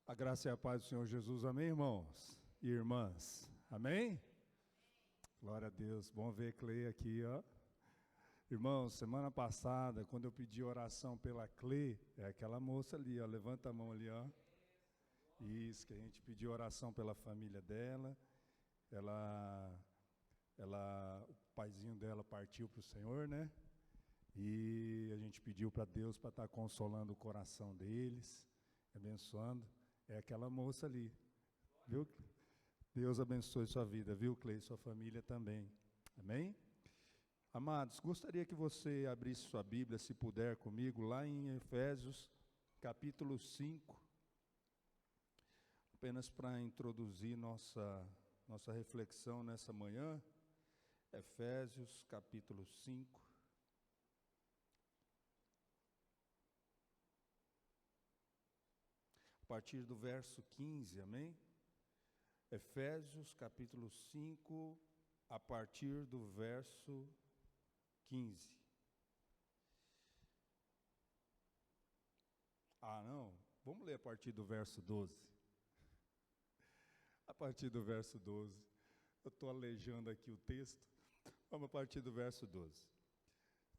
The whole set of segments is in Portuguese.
A graça e a paz do Senhor Jesus, amém, irmãos e irmãs? Amém? Glória a Deus, bom ver Clê aqui, ó. Irmãos, semana passada, quando eu pedi oração pela Clê, é aquela moça ali, ó, levanta a mão ali, ó. Isso, que a gente pediu oração pela família dela, o paizinho dela partiu para o Senhor, né? E a gente pediu para Deus para estar consolando o coração deles, abençoando. É aquela moça ali, viu? Deus abençoe sua vida, viu, Clei? Sua família também. Amém? Amados, gostaria que você abrisse sua Bíblia, se puder, comigo, lá em Efésios, capítulo 5. Apenas para introduzir nossa reflexão nessa manhã. Efésios, capítulo 5. A partir do verso 15, amém? Efésios, capítulo 5, a partir do verso 15. Ah, não, vamos ler a partir do verso 12. A partir do verso 12. Eu estou alejando aqui o texto. Vamos a partir do verso 12.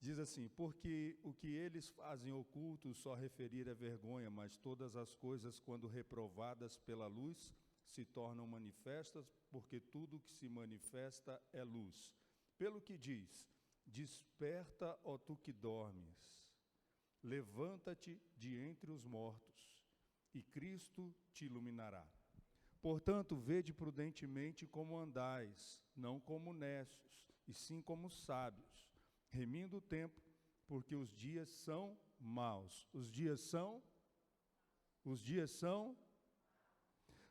Diz assim: porque o que eles fazem oculto só referir é vergonha, mas todas as coisas, quando reprovadas pela luz, se tornam manifestas, porque tudo o que se manifesta é luz. Pelo que diz: desperta, ó tu que dormes, levanta-te de entre os mortos, e Cristo te iluminará. Portanto, vede prudentemente como andais, não como necios, e sim como sábios, remindo o tempo, porque os dias são maus. Os dias são?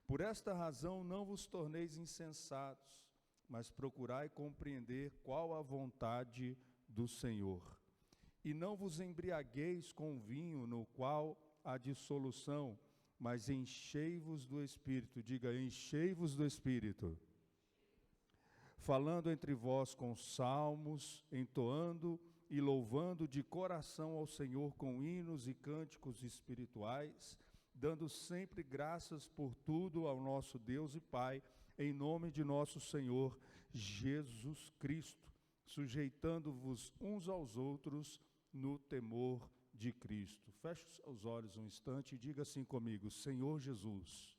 Por esta razão não vos torneis insensatos, mas procurai compreender qual a vontade do Senhor. E não vos embriagueis com vinho, no qual há dissolução, mas enchei-vos do Espírito. Diga, enchei-vos do Espírito. Falando entre vós com salmos, entoando e louvando de coração ao Senhor com hinos e cânticos espirituais, dando sempre graças por tudo ao nosso Deus e Pai, em nome de nosso Senhor Jesus Cristo, sujeitando-vos uns aos outros no temor de Cristo. Feche os seus olhos um instante e diga assim comigo: Senhor Jesus,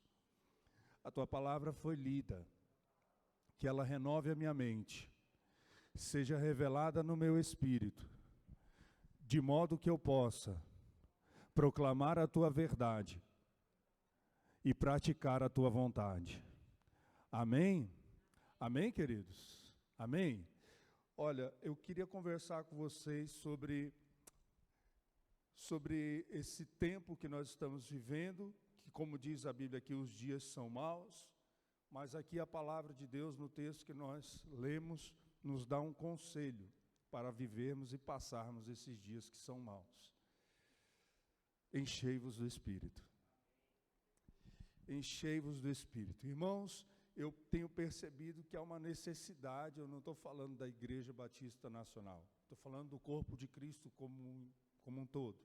a tua palavra foi lida, que ela renove a minha mente, seja revelada no meu espírito, de modo que eu possa proclamar a tua verdade e praticar a tua vontade. Amém? Amém, queridos? Amém? Olha, eu queria conversar com vocês sobre esse tempo que nós estamos vivendo, que, como diz a Bíblia, que os dias são maus. Mas aqui a palavra de Deus, no texto que nós lemos, nos dá um conselho para vivermos e passarmos esses dias que são maus. Enchei-vos do Espírito. Enchei-vos do Espírito. Irmãos, eu tenho percebido que há uma necessidade, eu não estou falando da Igreja Batista Nacional, estou falando do corpo de Cristo como um todo.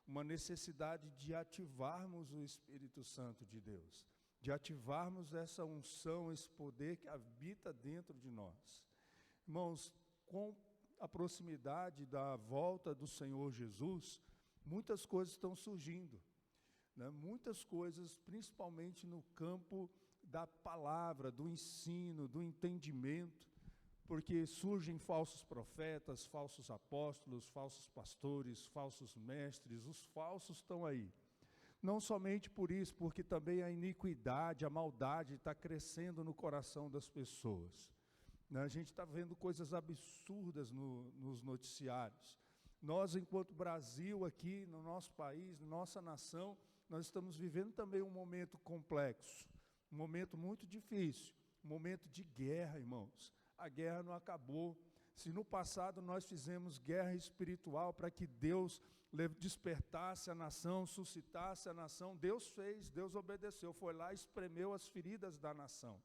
Uma necessidade de ativarmos o Espírito Santo de Deus, de ativarmos essa unção, esse poder que habita dentro de nós. Irmãos, com a proximidade da volta do Senhor Jesus, muitas coisas estão surgindo, né? Muitas coisas, principalmente no campo da palavra, do ensino, do entendimento, porque surgem falsos profetas, falsos apóstolos, falsos pastores, falsos mestres, os falsos estão aí. Não somente por isso, porque também a iniquidade, a maldade está crescendo no coração das pessoas. A gente está vendo coisas absurdas nos noticiários. Nós, enquanto Brasil, aqui no nosso país, na nossa nação, nós estamos vivendo também um momento complexo, um momento muito difícil, um momento de guerra, irmãos. A guerra não acabou. Se no passado nós fizemos guerra espiritual para que Deus despertasse a nação, suscitasse a nação, Deus fez, Deus obedeceu, foi lá e espremeu as feridas da nação.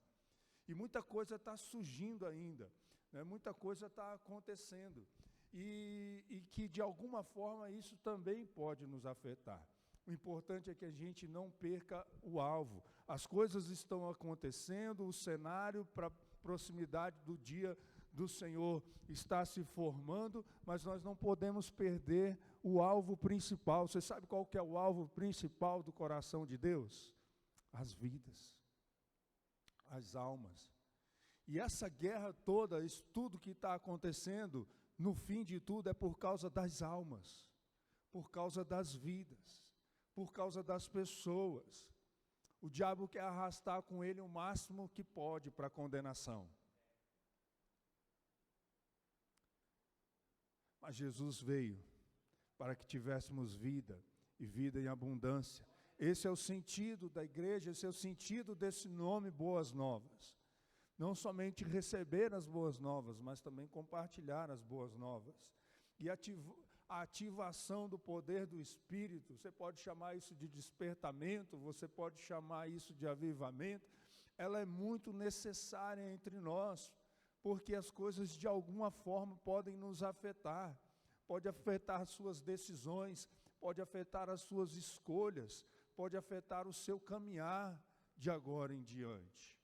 E muita coisa está surgindo ainda, né? Muita coisa está acontecendo. E que de alguma forma isso também pode nos afetar. O importante é que a gente não perca o alvo. As coisas estão acontecendo, o cenário para proximidade do dia do Senhor está se formando, mas nós não podemos perder o alvo principal. Você sabe qual que é o alvo principal do coração de Deus? As vidas, as almas. E essa guerra toda, isso tudo que está acontecendo, no fim de tudo é por causa das almas, por causa das vidas, por causa das pessoas. O diabo quer arrastar com ele o máximo que pode para a condenação. Mas Jesus veio para que tivéssemos vida, e vida em abundância. Esse é o sentido da igreja, esse é o sentido desse nome Boas Novas. Não somente receber as boas novas, mas também compartilhar as boas novas. E a ativação do poder do Espírito, você pode chamar isso de despertamento, você pode chamar isso de avivamento, ela é muito necessária entre nós, porque as coisas de alguma forma podem nos afetar, pode afetar as suas decisões, pode afetar as suas escolhas, pode afetar o seu caminhar de agora em diante.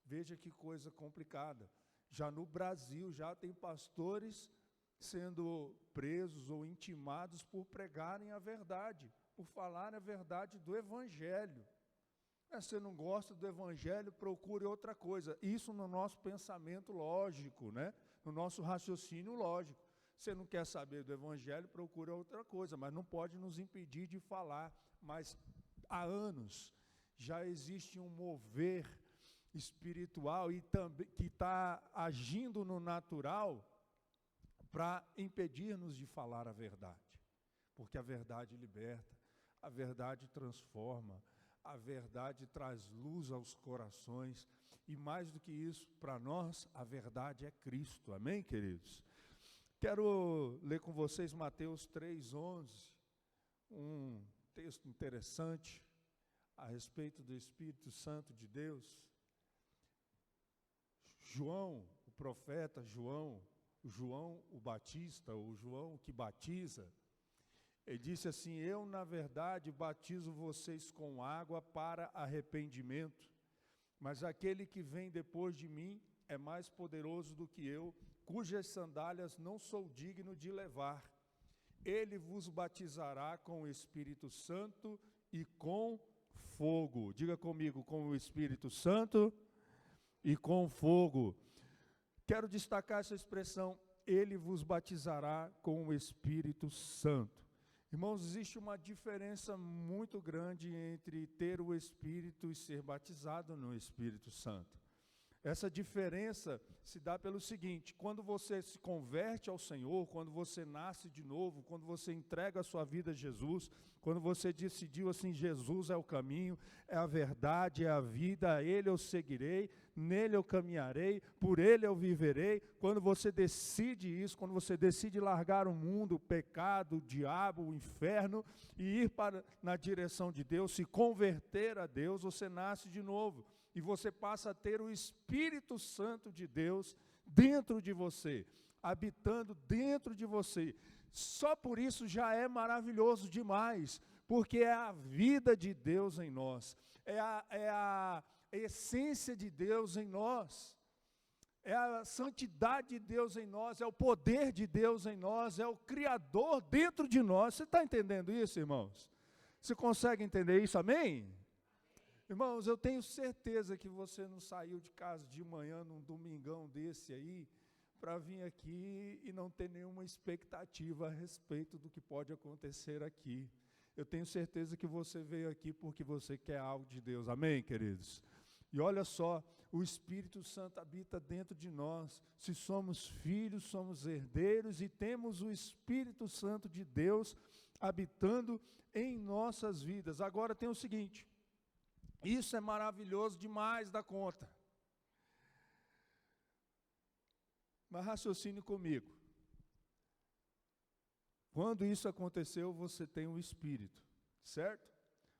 Veja que coisa complicada. Já no Brasil, já tem pastores sendo presos ou intimados por pregarem a verdade, por falarem a verdade do Evangelho. Você não gosta do Evangelho, procure outra coisa. Isso no nosso pensamento lógico, né? No nosso raciocínio lógico. Você não quer saber do Evangelho, procure outra coisa, mas não pode nos impedir de falar. Mas há anos já existe um mover espiritual e também que está agindo no natural para impedir-nos de falar a verdade, porque a verdade liberta, a verdade transforma, a verdade traz luz aos corações, e mais do que isso, para nós, a verdade é Cristo, amém, queridos? Quero ler com vocês Mateus 3:11, um texto interessante a respeito do Espírito Santo de Deus. João, o profeta João o Batista, o João que batiza, ele disse assim: eu na verdade batizo vocês com água para arrependimento, mas aquele que vem depois de mim é mais poderoso do que eu, cujas sandálias não sou digno de levar. Ele vos batizará com o Espírito Santo e com fogo. Diga comigo, com o Espírito Santo e com fogo. Quero destacar essa expressão, ele vos batizará com o Espírito Santo. Irmãos, existe uma diferença muito grande entre ter o Espírito e ser batizado no Espírito Santo. Essa diferença se dá pelo seguinte: quando você se converte ao Senhor, quando você nasce de novo, quando você entrega a sua vida a Jesus, quando você decidiu assim, Jesus é o caminho, é a verdade, é a vida, a Ele eu seguirei, nele eu caminharei, por Ele eu viverei. Quando você decide isso, quando você decide largar o mundo, o pecado, o diabo, o inferno, e ir na direção de Deus, se converter a Deus, você nasce de novo. E você passa a ter o Espírito Santo de Deus dentro de você, habitando dentro de você. Só por isso já é maravilhoso demais, porque é a vida de Deus em nós, é a essência de Deus em nós, é a santidade de Deus em nós, é o poder de Deus em nós, é o Criador dentro de nós. Você está entendendo isso, irmãos? Você consegue entender isso, amém? Irmãos, eu tenho certeza que você não saiu de casa de manhã num domingão desse aí, para vir aqui e não ter nenhuma expectativa a respeito do que pode acontecer aqui. Eu tenho certeza que você veio aqui porque você quer algo de Deus, amém, queridos? E olha só, o Espírito Santo habita dentro de nós. Se somos filhos, somos herdeiros e temos o Espírito Santo de Deus habitando em nossas vidas. Agora tem o seguinte: isso é maravilhoso demais da conta. Mas raciocine comigo. Quando isso aconteceu, você tem o Espírito, certo?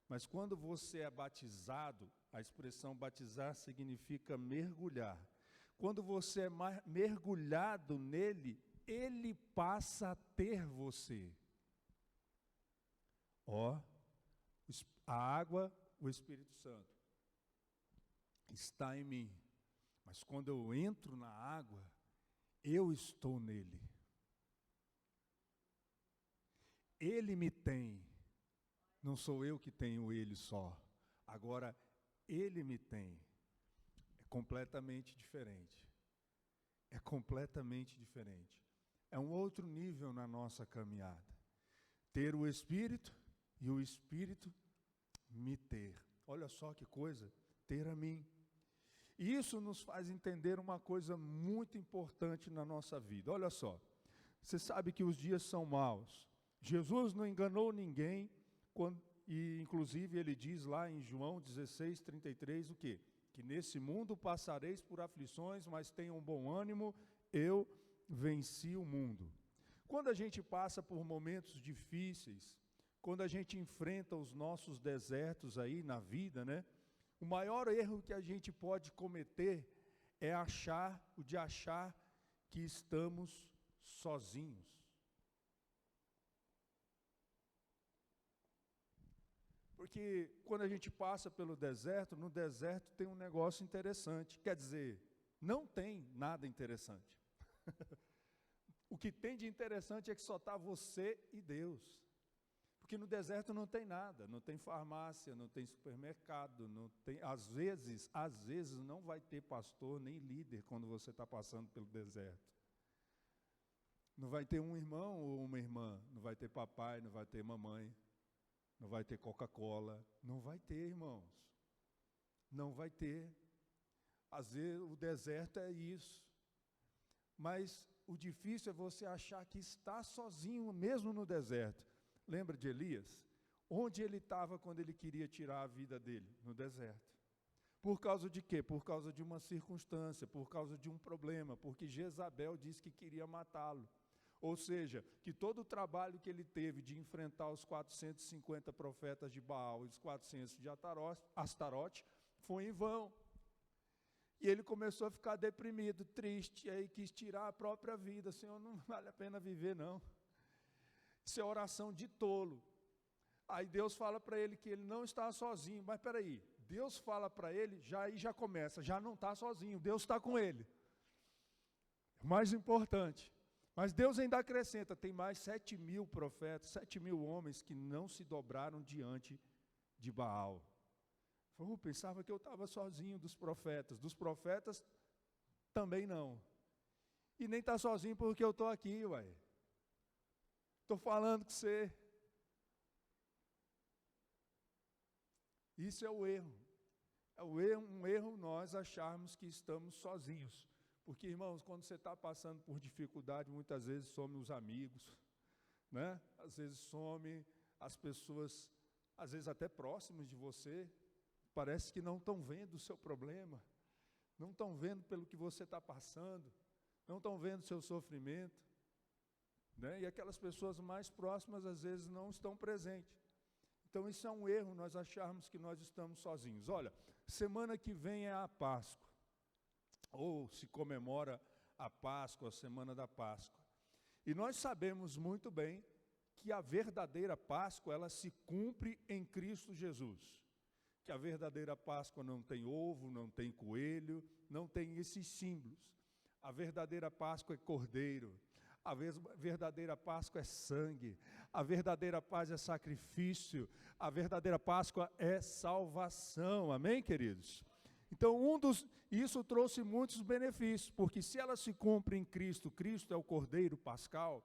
Mas quando você é batizado, a expressão batizar significa mergulhar. Quando você é mergulhado nele, ele passa a ter você. Ó, A água, o Espírito Santo, está em mim. Mas quando eu entro na água, eu estou nele. Ele me tem. Não sou eu que tenho ele só. Agora, ele me tem. É completamente diferente. É completamente diferente. É um outro nível na nossa caminhada. Ter o Espírito e o Espírito me ter. Olha só que coisa, ter a mim. E isso nos faz entender uma coisa muito importante na nossa vida. Olha só, você sabe que os dias são maus. Jesus não enganou ninguém, e inclusive ele diz lá em João 16:33 o quê? Que nesse mundo passareis por aflições, mas tenham bom ânimo, eu venci o mundo. Quando a gente passa por momentos difíceis, quando a gente enfrenta os nossos desertos aí na vida, né? O maior erro que a gente pode cometer é achar que estamos sozinhos. Porque quando a gente passa pelo deserto, no deserto tem um negócio interessante. Quer dizer, não tem nada interessante. O que tem de interessante é que só está você e Deus. Porque no deserto não tem nada, não tem farmácia, não tem supermercado, não tem, às vezes não vai ter pastor nem líder quando você está passando pelo deserto. Não vai ter um irmão ou uma irmã, não vai ter papai, não vai ter mamãe, não vai ter Coca-Cola, não vai ter, irmãos. Não vai ter. Às vezes o deserto é isso. Mas o difícil é você achar que está sozinho mesmo no deserto. Lembra de Elias? Onde ele estava quando ele queria tirar a vida dele? No deserto. Por causa de quê? Por causa de uma circunstância, por causa de um problema, porque Jezabel disse que queria matá-lo. Ou seja, que todo o trabalho que ele teve de enfrentar os 450 profetas de Baal e os 400 de Astarote foi em vão. E ele começou a ficar deprimido, triste, e aí quis tirar a própria vida. Senhor, não vale a pena viver não. Isso é oração de tolo. Aí Deus fala para ele que ele não está sozinho. Mas peraí, Deus fala para ele, aí já começa, já não está sozinho, Deus está com ele. Mais importante. Mas Deus ainda acrescenta, tem mais 7.000 profetas, 7.000 homens que não se dobraram diante de Baal. Pensava que eu estava sozinho dos profetas também não. E nem está sozinho porque eu estou aqui, ué. Estou falando com você. Isso é o erro. Um erro nós acharmos que estamos sozinhos. Porque, irmãos, quando você está passando por dificuldade, muitas vezes some os amigos, né? Às vezes some as pessoas, às vezes até próximas de você, parece que não estão vendo o seu problema, não estão vendo pelo que você está passando, não estão vendo o seu sofrimento. Né? E aquelas pessoas mais próximas às vezes não estão presentes. Então isso é um erro, nós acharmos que nós estamos sozinhos. Olha, semana que vem é a Páscoa, ou se comemora a Páscoa, a Semana da Páscoa. E nós sabemos muito bem que a verdadeira Páscoa, ela se cumpre em Cristo Jesus. Que a verdadeira Páscoa não tem ovo, não tem coelho, não tem esses símbolos. A verdadeira Páscoa é cordeiro. A verdadeira Páscoa é sangue, a verdadeira paz é sacrifício, a verdadeira Páscoa é salvação, amém, queridos? Então, isso trouxe muitos benefícios, porque se ela se cumpre em Cristo, Cristo é o Cordeiro Pascal,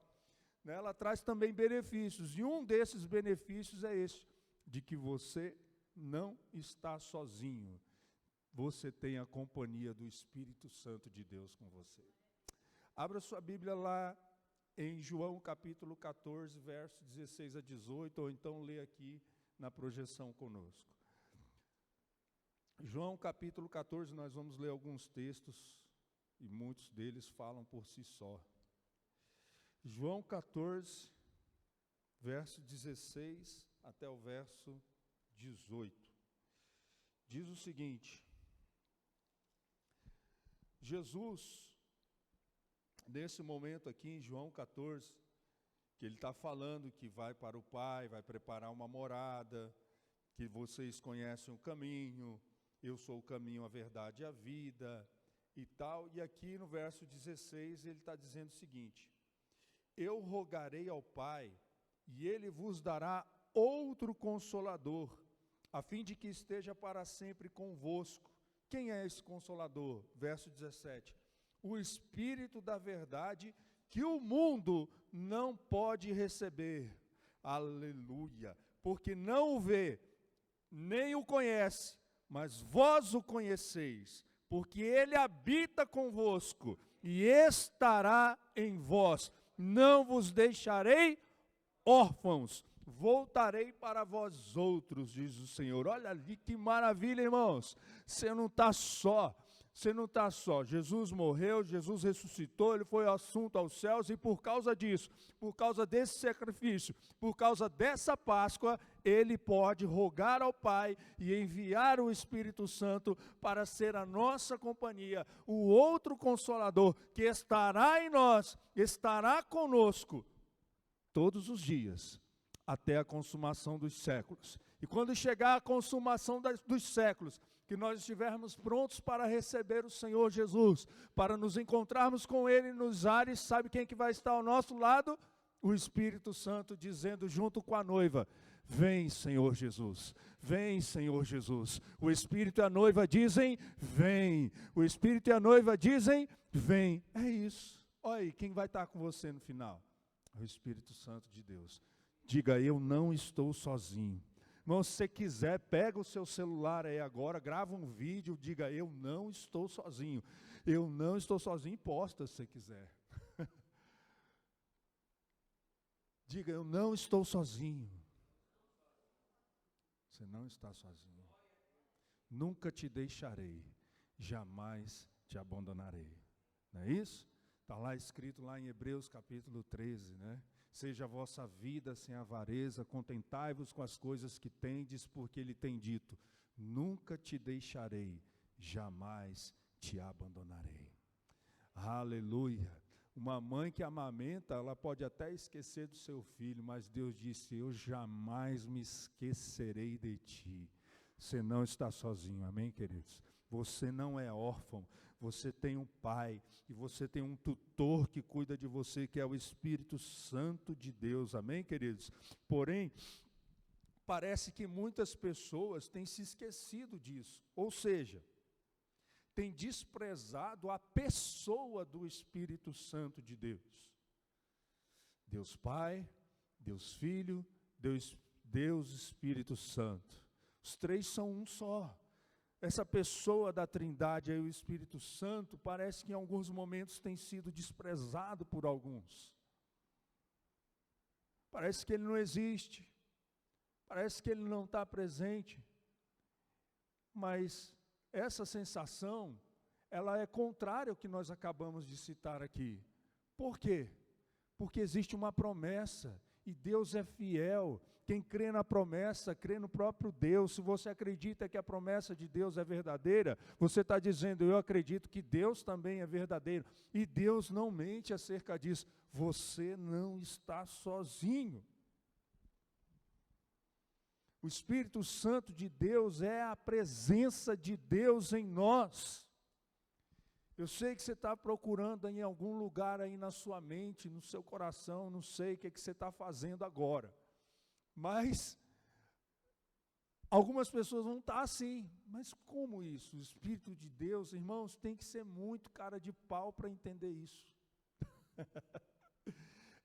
né, ela traz também benefícios, e um desses benefícios é esse, de que você não está sozinho, você tem a companhia do Espírito Santo de Deus com você. Abra sua Bíblia lá em João capítulo 14, verso 16 a 18, ou então lê aqui na projeção conosco. João capítulo 14, nós vamos ler alguns textos, e muitos deles falam por si só. João 14, verso 16 até o verso 18. Diz o seguinte: Jesus, nesse momento aqui em João 14, que ele está falando que vai para o Pai, vai preparar uma morada, que vocês conhecem o caminho, eu sou o caminho, a verdade e a vida, e tal. E aqui no verso 16 ele está dizendo o seguinte: eu rogarei ao Pai, e ele vos dará outro Consolador, a fim de que esteja para sempre convosco. Quem é esse Consolador? Verso 17: o Espírito da verdade, que o mundo não pode receber. Aleluia! Porque não o vê, nem o conhece, mas vós o conheceis, porque ele habita convosco e estará em vós. Não vos deixarei órfãos, voltarei para vós outros, diz o Senhor. Olha ali que maravilha, irmãos. Você não está só. Você não está só. Jesus morreu, Jesus ressuscitou, ele foi assunto aos céus, e por causa disso, por causa desse sacrifício, por causa dessa Páscoa, ele pode rogar ao Pai e enviar o Espírito Santo para ser a nossa companhia, o outro Consolador que estará em nós, estará conosco todos os dias, até a consumação dos séculos. E quando chegar a consumação dos séculos, que nós estivermos prontos para receber o Senhor Jesus, para nos encontrarmos com Ele nos ares, sabe quem que vai estar ao nosso lado? O Espírito Santo dizendo junto com a noiva: vem, Senhor Jesus, vem, Senhor Jesus. O Espírito e a noiva dizem: vem. O Espírito e a noiva dizem: vem. É isso. Olha aí, quem vai estar com você no final? O Espírito Santo de Deus. Diga: eu não estou sozinho. Irmão, se você quiser, pega o seu celular aí agora, grava um vídeo, diga: eu não estou sozinho. Eu não estou sozinho, e posta se você quiser. Diga: eu não estou sozinho. Você não está sozinho. Nunca te deixarei, jamais te abandonarei. Não é isso? Está lá escrito lá em Hebreus capítulo 13, né? Seja a vossa vida sem avareza, contentai-vos com as coisas que tendes, porque ele tem dito: nunca te deixarei, jamais te abandonarei. Aleluia. Uma mãe que amamenta, ela pode até esquecer do seu filho, mas Deus disse: eu jamais me esquecerei de ti. Você não está sozinho, amém, queridos? Você não é órfão, você tem um pai, e você tem um tutor que cuida de você, que é o Espírito Santo de Deus, amém, queridos? Porém, parece que muitas pessoas têm se esquecido disso, ou seja, têm desprezado a pessoa do Espírito Santo de Deus. Deus Pai, Deus Filho, Deus Espírito Santo. Os três são um só. Essa pessoa da Trindade aí, o Espírito Santo, parece que em alguns momentos tem sido desprezado por alguns. Parece que ele não existe. Parece que ele não está presente. Mas essa sensação, ela é contrária ao que nós acabamos de citar aqui. Por quê? Porque existe uma promessa, e Deus é fiel. Quem crê na promessa, crê no próprio Deus. Se você acredita que a promessa de Deus é verdadeira, você está dizendo: eu acredito que Deus também é verdadeiro. E Deus não mente acerca disso. Você não está sozinho. O Espírito Santo de Deus é a presença de Deus em nós. Eu sei que você está procurando em algum lugar aí na sua mente, no seu coração, não sei o que você está fazendo agora. Mas algumas pessoas vão estar assim: mas como isso? O Espírito de Deus, irmãos, tem que ser muito cara de pau para entender isso.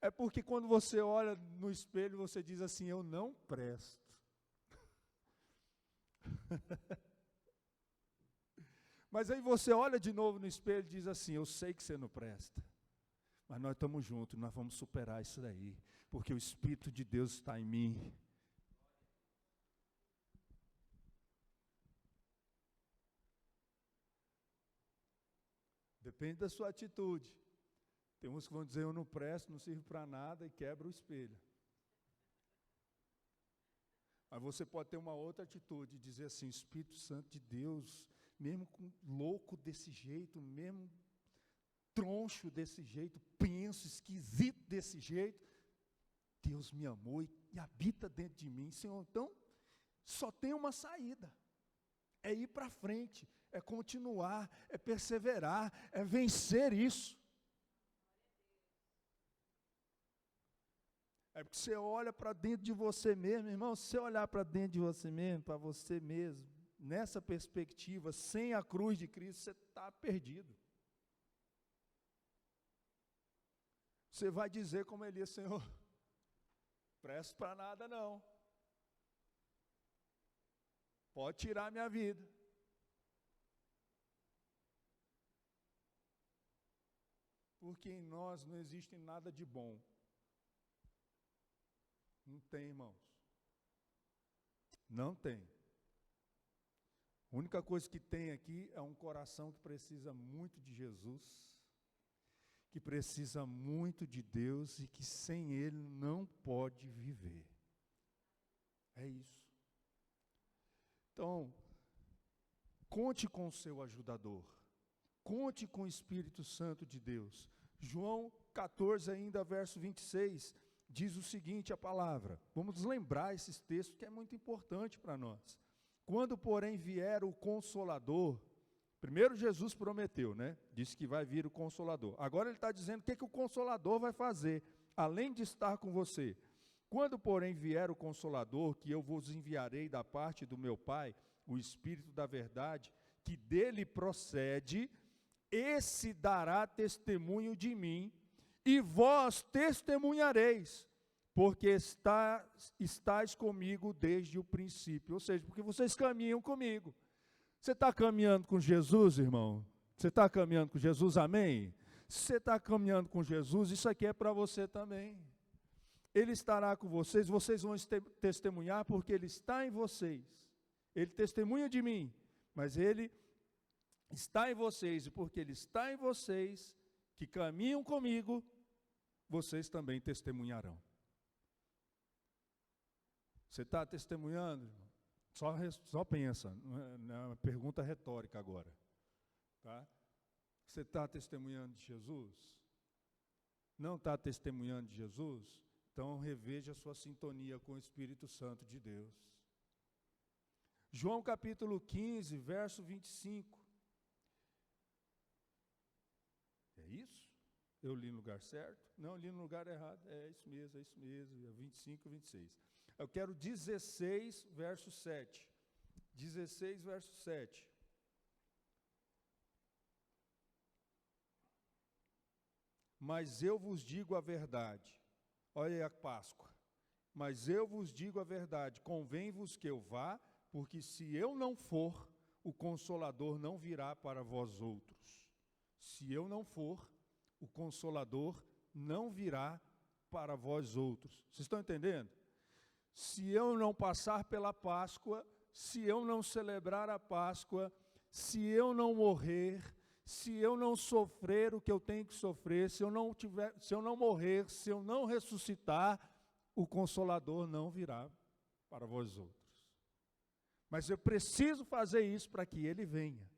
É porque quando você olha no espelho, você diz assim: eu não presto. Mas aí você olha de novo no espelho e diz assim: eu sei que você não presta, mas nós estamos juntos, nós vamos superar isso daí, porque o Espírito de Deus está em mim. Depende da sua atitude. Tem uns que vão dizer: eu não presto, não sirvo para nada, e quebra o espelho. Mas você pode ter uma outra atitude, e dizer assim: Espírito Santo de Deus, mesmo louco desse jeito, mesmo troncho desse jeito, penso, esquisito desse jeito, Deus me amou e habita dentro de mim. Senhor, então, Só tem uma saída. É ir para frente, é continuar, é perseverar, é vencer isso. É porque você olha para dentro de você mesmo, irmão, se você olhar para dentro de você mesmo, para você mesmo, nessa perspectiva, sem a cruz de Cristo, você está perdido. Você vai dizer como Elias, Senhor, presto para nada não. Pode tirar minha vida. Porque em nós não existe nada de bom. Não tem, irmãos. Não tem. A única coisa que tem aqui é um coração que precisa muito de Jesus, que precisa muito de Deus e que sem Ele não pode viver. É isso. Então, conte com o seu ajudador. Conte com o Espírito Santo de Deus. João 14, ainda, verso 26, diz o seguinte, a palavra. Vamos lembrar esses textos que é muito importante para nós. Quando, porém, vier o Consolador, primeiro Jesus prometeu, né? Disse que vai vir o Consolador. Agora ele está dizendo o que o Consolador vai fazer, além de estar com você. Quando, porém, vier o Consolador, que eu vos enviarei da parte do meu Pai, o Espírito da verdade, que dele procede, esse dará testemunho de mim, e vós testemunhareis, porque estáis comigo desde o princípio. Ou seja, porque vocês caminham comigo. Você está caminhando com Jesus, irmão? Você está caminhando com Jesus, amém? Se você está caminhando com Jesus, isso aqui é para você também. Ele estará com vocês, vocês vão testemunhar porque Ele está em vocês. Ele testemunha de mim, mas Ele está em vocês, e porque Ele está em vocês, que caminham comigo, vocês também testemunharão. Você está testemunhando, irmão? Só pensa, não é uma pergunta retórica agora. Tá? Você está testemunhando de Jesus? Não está testemunhando de Jesus? Então reveja a sua sintonia com o Espírito Santo de Deus. João capítulo 15, verso 25. É isso? Eu li no lugar certo? Não, eu li no lugar errado. É isso mesmo, 25 e 26. Eu quero 16, verso 7. 16, verso 7. Mas eu vos digo a verdade. Olha aí a Páscoa. Mas eu vos digo a verdade, convém-vos que eu vá, porque se eu não for, o Consolador não virá para vós outros. Se eu não for, o Consolador não virá para vós outros. Vocês estão entendendo? Se eu não passar pela Páscoa, se eu não celebrar a Páscoa, se eu não morrer, se eu não sofrer o que eu tenho que sofrer, se eu não morrer, se eu não ressuscitar, o Consolador não virá para vós outros. Mas eu preciso fazer isso para que Ele venha.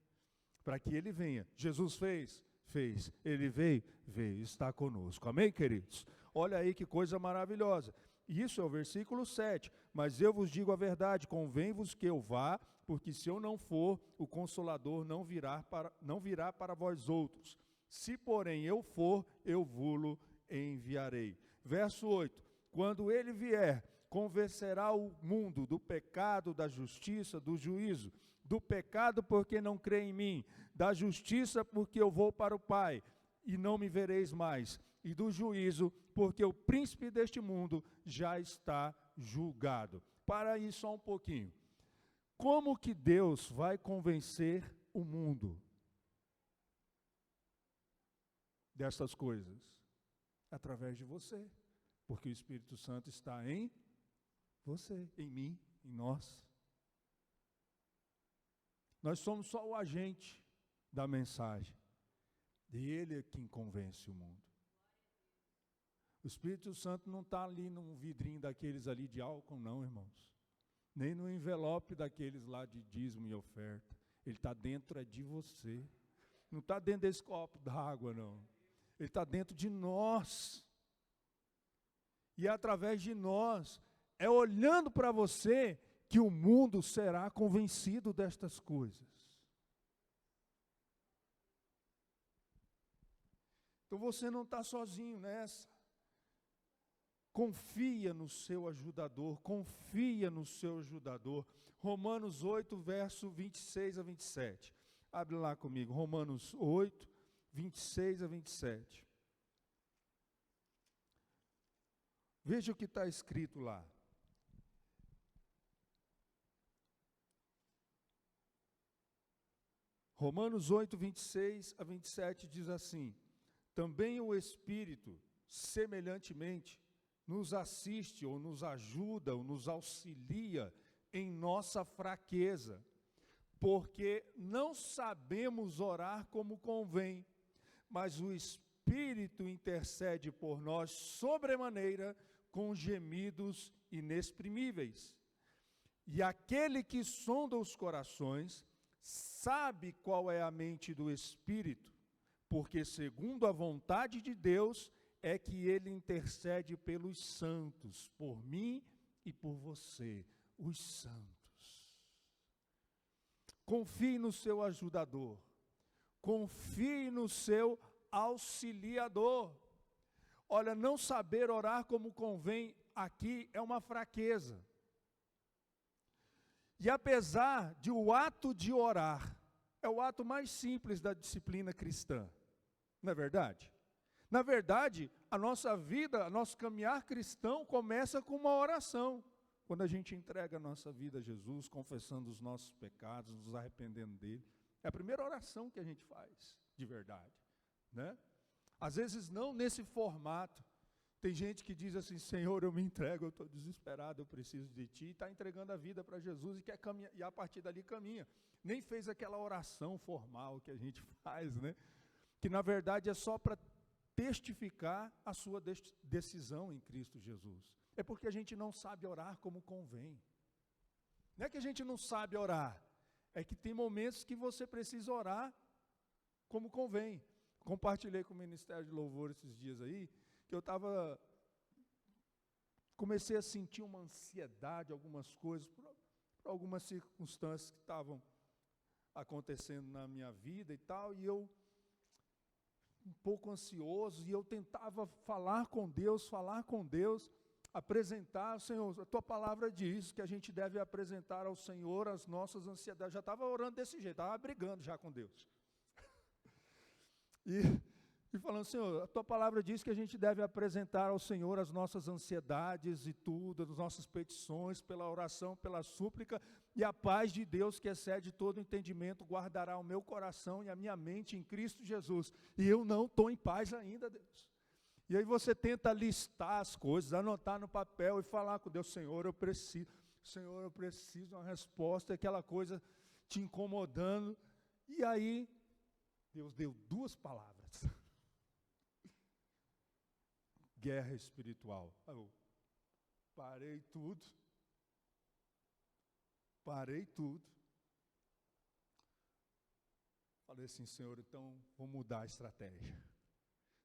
Para que Ele venha. Jesus fez? Fez. Ele veio? Veio. Está conosco. Amém, queridos? Olha aí que coisa maravilhosa. Isso é o versículo 7. Mas eu vos digo a verdade, convém-vos que eu vá, porque se eu não for, o Consolador não virá para vós outros. Se, porém, eu for, eu vou-lo enviarei. Verso 8. Quando ele vier, convencerá o mundo do pecado, da justiça, do juízo. Do pecado, porque não crê em mim. Da justiça, porque eu vou para o Pai, e não me vereis mais. E do juízo, porque o príncipe deste mundo já está julgado. Para aí só um pouquinho. Como que Deus vai convencer o mundo dessas coisas? Através de você. Porque o Espírito Santo está em você, em mim, em nós. Nós somos só o agente da mensagem. E Ele é quem convence o mundo. O Espírito Santo não está ali num vidrinho daqueles ali de álcool, não, irmãos. Nem no envelope daqueles lá de dízimo e oferta. Ele está dentro de você. Não está dentro desse copo d'água, não. Ele está dentro de nós. E é através de nós, é olhando para você, que o mundo será convencido destas coisas. Então você não está sozinho nessa. Confia no seu ajudador, confia no seu ajudador. Romanos 8, verso 26 a 27. Abre lá comigo, Romanos 8, 26 a 27. Veja o que está escrito lá. Romanos 8, 26 a 27 diz assim: também o Espírito, semelhantemente, nos assiste, ou nos ajuda, ou nos auxilia em nossa fraqueza, porque não sabemos orar como convém, mas o Espírito intercede por nós sobremaneira com gemidos inexprimíveis. E aquele que sonda os corações sabe qual é a mente do Espírito, porque segundo a vontade de Deus é que ele intercede pelos santos, por mim e por você, os santos. Confie no seu ajudador, confie no seu auxiliador. Olha, não saber orar como convém aqui é uma fraqueza. E apesar de o ato de orar, é o ato mais simples da disciplina cristã, não é verdade? Na verdade, a nossa vida, nosso caminhar cristão começa com uma oração. Quando a gente entrega a nossa vida a Jesus, confessando os nossos pecados, nos arrependendo dele, é a primeira oração que a gente faz, de verdade, né? Às vezes não nesse formato. Tem gente que diz assim: Senhor, eu me entrego, eu estou desesperado, eu preciso de Ti, e está entregando a vida para Jesus e quer caminhar, e a partir dali caminha. Nem fez aquela oração formal que a gente faz, né? Que na verdade é só para testificar a sua decisão em Cristo Jesus. É porque a gente não sabe orar como convém. Não é que a gente não sabe orar, é que tem momentos que você precisa orar como convém. Compartilhei com o Ministério de Louvor esses dias aí, que eu comecei a sentir uma ansiedade, algumas coisas, por algumas circunstâncias que estavam acontecendo na minha vida e tal, e eu um pouco ansioso, e eu tentava falar com Deus, apresentar, Senhor, a Tua palavra diz que a gente deve apresentar ao Senhor as nossas ansiedades. Já estava orando desse jeito, estava brigando já com Deus. E falando: Senhor, a Tua palavra diz que a gente deve apresentar ao Senhor as nossas ansiedades e tudo, as nossas petições, pela oração, pela súplica, e a paz de Deus, que excede todo entendimento, guardará o meu coração e a minha mente em Cristo Jesus. E eu não estou em paz ainda, Deus. E aí você tenta listar as coisas, anotar no papel e falar com Deus: Senhor, eu preciso de uma resposta, aquela coisa te incomodando. E aí, Deus deu 2 palavras. Guerra espiritual. Eu parei tudo. Falei assim: Senhor, então vou mudar a estratégia.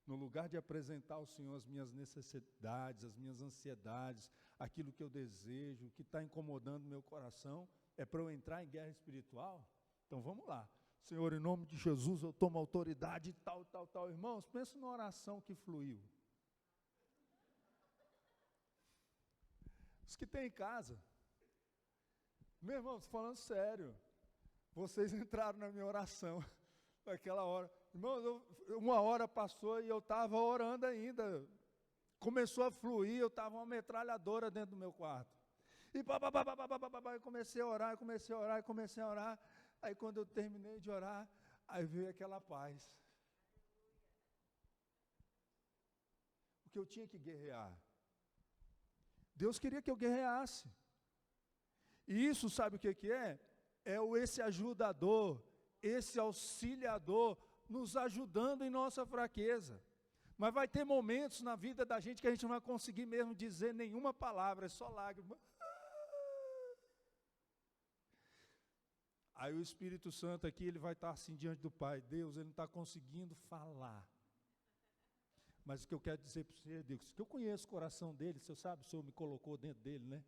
No lugar de apresentar ao Senhor as minhas necessidades, as minhas ansiedades, aquilo que eu desejo, o que está incomodando meu coração, é para eu entrar em guerra espiritual? Então vamos lá. Senhor, em nome de Jesus, eu tomo autoridade, tal. Irmãos, pensa numa oração que fluiu. Os que tem em casa, meu irmão, estou falando sério, vocês entraram na minha oração, naquela hora. Irmão, uma hora passou e eu estava orando ainda, começou a fluir, eu estava uma metralhadora dentro do meu quarto. E eu comecei a orar, aí quando eu terminei de orar, aí veio aquela paz. O que eu tinha que guerrear. Deus queria que eu guerreasse. E isso, sabe o que é? É esse ajudador, esse auxiliador, nos ajudando em nossa fraqueza. Mas vai ter momentos na vida da gente que a gente não vai conseguir mesmo dizer nenhuma palavra, é só lágrima. Aí o Espírito Santo aqui, ele vai estar assim diante do Pai. Deus, ele não está conseguindo falar. Mas o que eu quero dizer para você, Deus, que eu conheço o coração dele, você sabe, o Senhor me colocou dentro dele, né?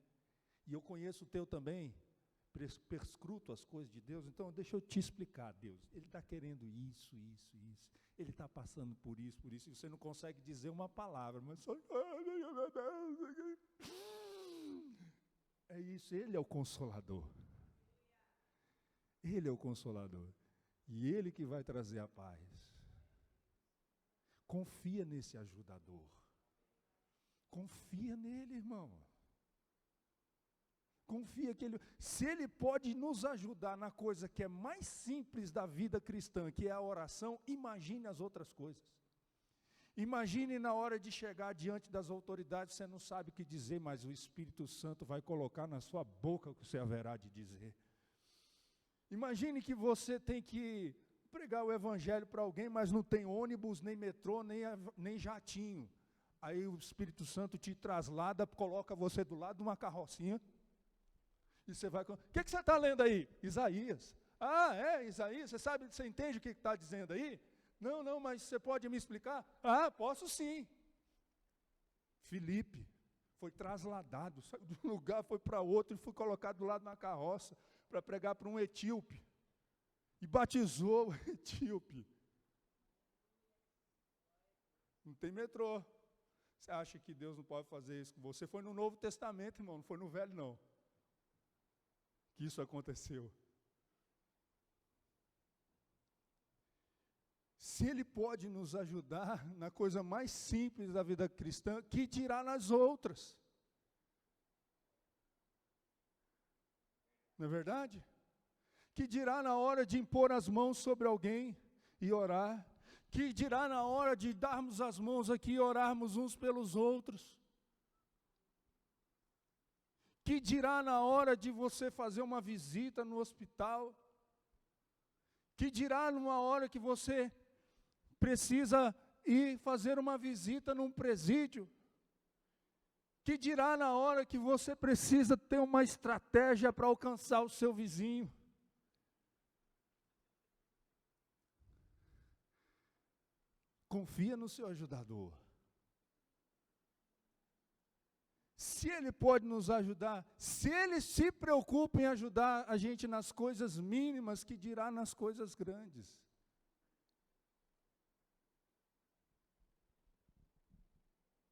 E eu conheço o teu também, perscruto as coisas de Deus, então deixa eu te explicar, Deus. Ele está querendo isso. Ele está passando por isso, e você não consegue dizer uma palavra, mas só... É isso, Ele é o Consolador. Ele é o Consolador. E Ele que vai trazer a paz. Confia nesse ajudador. Confia nele, irmão. Confia que ele, se ele pode nos ajudar na coisa que é mais simples da vida cristã, que é a oração, imagine as outras coisas. Imagine na hora de chegar diante das autoridades, você não sabe o que dizer, mas o Espírito Santo vai colocar na sua boca o que você haverá de dizer. Imagine que você tem que pregar o evangelho para alguém, mas não tem ônibus, nem metrô, nem jatinho. Aí o Espírito Santo te traslada, coloca você do lado de uma carrocinha, e você vai... O que você está lendo aí? Isaías. Ah, é, Isaías? Você entende o que está dizendo aí? Não, mas você pode me explicar? Ah, posso sim. Filipe foi trasladado, saiu de um lugar, foi para outro, e foi colocado do lado de uma carroça, para pregar para um etíope. E batizou o etíope. Não tem metrô. Você acha que Deus não pode fazer isso com você? Foi no Novo Testamento, irmão, não foi no Velho, não. Que isso aconteceu. Se Ele pode nos ajudar na coisa mais simples da vida cristã, que dirá nas outras? Não é verdade? Que dirá na hora de impor as mãos sobre alguém e orar? Que dirá na hora de darmos as mãos aqui e orarmos uns pelos outros? Que dirá na hora de você fazer uma visita no hospital? Que dirá numa hora que você precisa ir fazer uma visita num presídio? Que dirá na hora que você precisa ter uma estratégia para alcançar o seu vizinho? Confia no seu ajudador. Se ele pode nos ajudar, se ele se preocupa em ajudar a gente nas coisas mínimas, que dirá nas coisas grandes?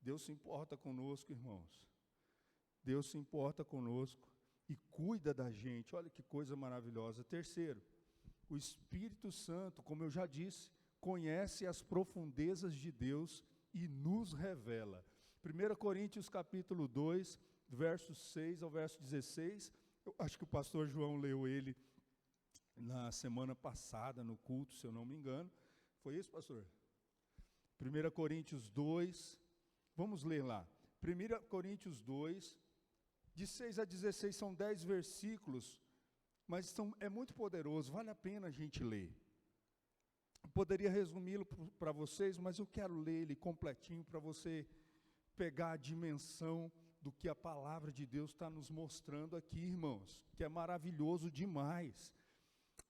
Deus se importa conosco, irmãos. Deus se importa conosco e cuida da gente. Olha que coisa maravilhosa. Terceiro, o Espírito Santo, como eu já disse, conhece as profundezas de Deus e nos revela. 1 Coríntios capítulo 2, versos 6 ao verso 16, eu acho que o pastor João leu ele na semana passada, no culto, se eu não me engano. Foi isso, pastor? 1 Coríntios 2, vamos ler lá. 1 Coríntios 2, de 6 a 16, são 10 versículos, mas é muito poderoso, vale a pena a gente ler. Eu poderia resumi-lo para vocês, mas eu quero ler ele completinho para você pegar a dimensão do que a palavra de Deus está nos mostrando aqui, irmãos, que é maravilhoso demais.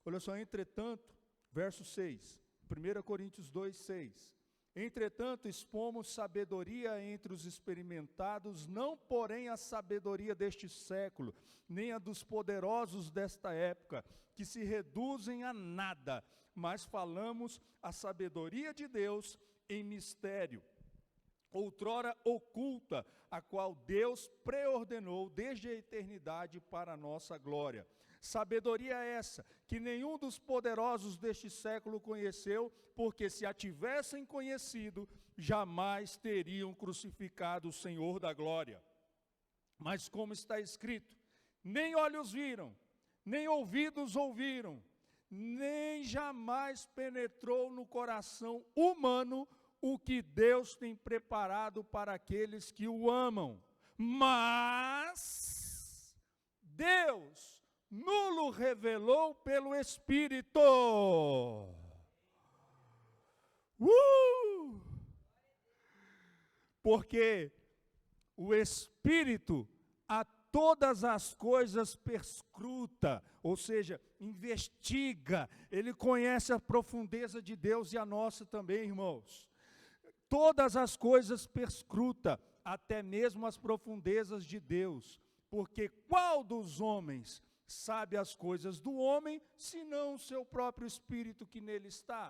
Olha só, entretanto, verso 6, 1 Coríntios 2, 6. Entretanto, expomos sabedoria entre os experimentados, não porém a sabedoria deste século, nem a dos poderosos desta época, que se reduzem a nada, mas falamos a sabedoria de Deus em mistério, outrora oculta, a qual Deus preordenou desde a eternidade para a nossa glória. Sabedoria essa, que nenhum dos poderosos deste século conheceu, porque se a tivessem conhecido, jamais teriam crucificado o Senhor da glória. Mas como está escrito, nem olhos viram, nem ouvidos ouviram, nem jamais penetrou no coração humano o que Deus tem preparado para aqueles que o amam. Mas Deus nulo revelou pelo Espírito. Porque o Espírito a todas as coisas perscruta, ou seja, investiga. Ele conhece a profundeza de Deus e a nossa também, irmãos. Todas as coisas perscruta, até mesmo as profundezas de Deus, porque qual dos homens sabe as coisas do homem, senão o seu próprio espírito que nele está?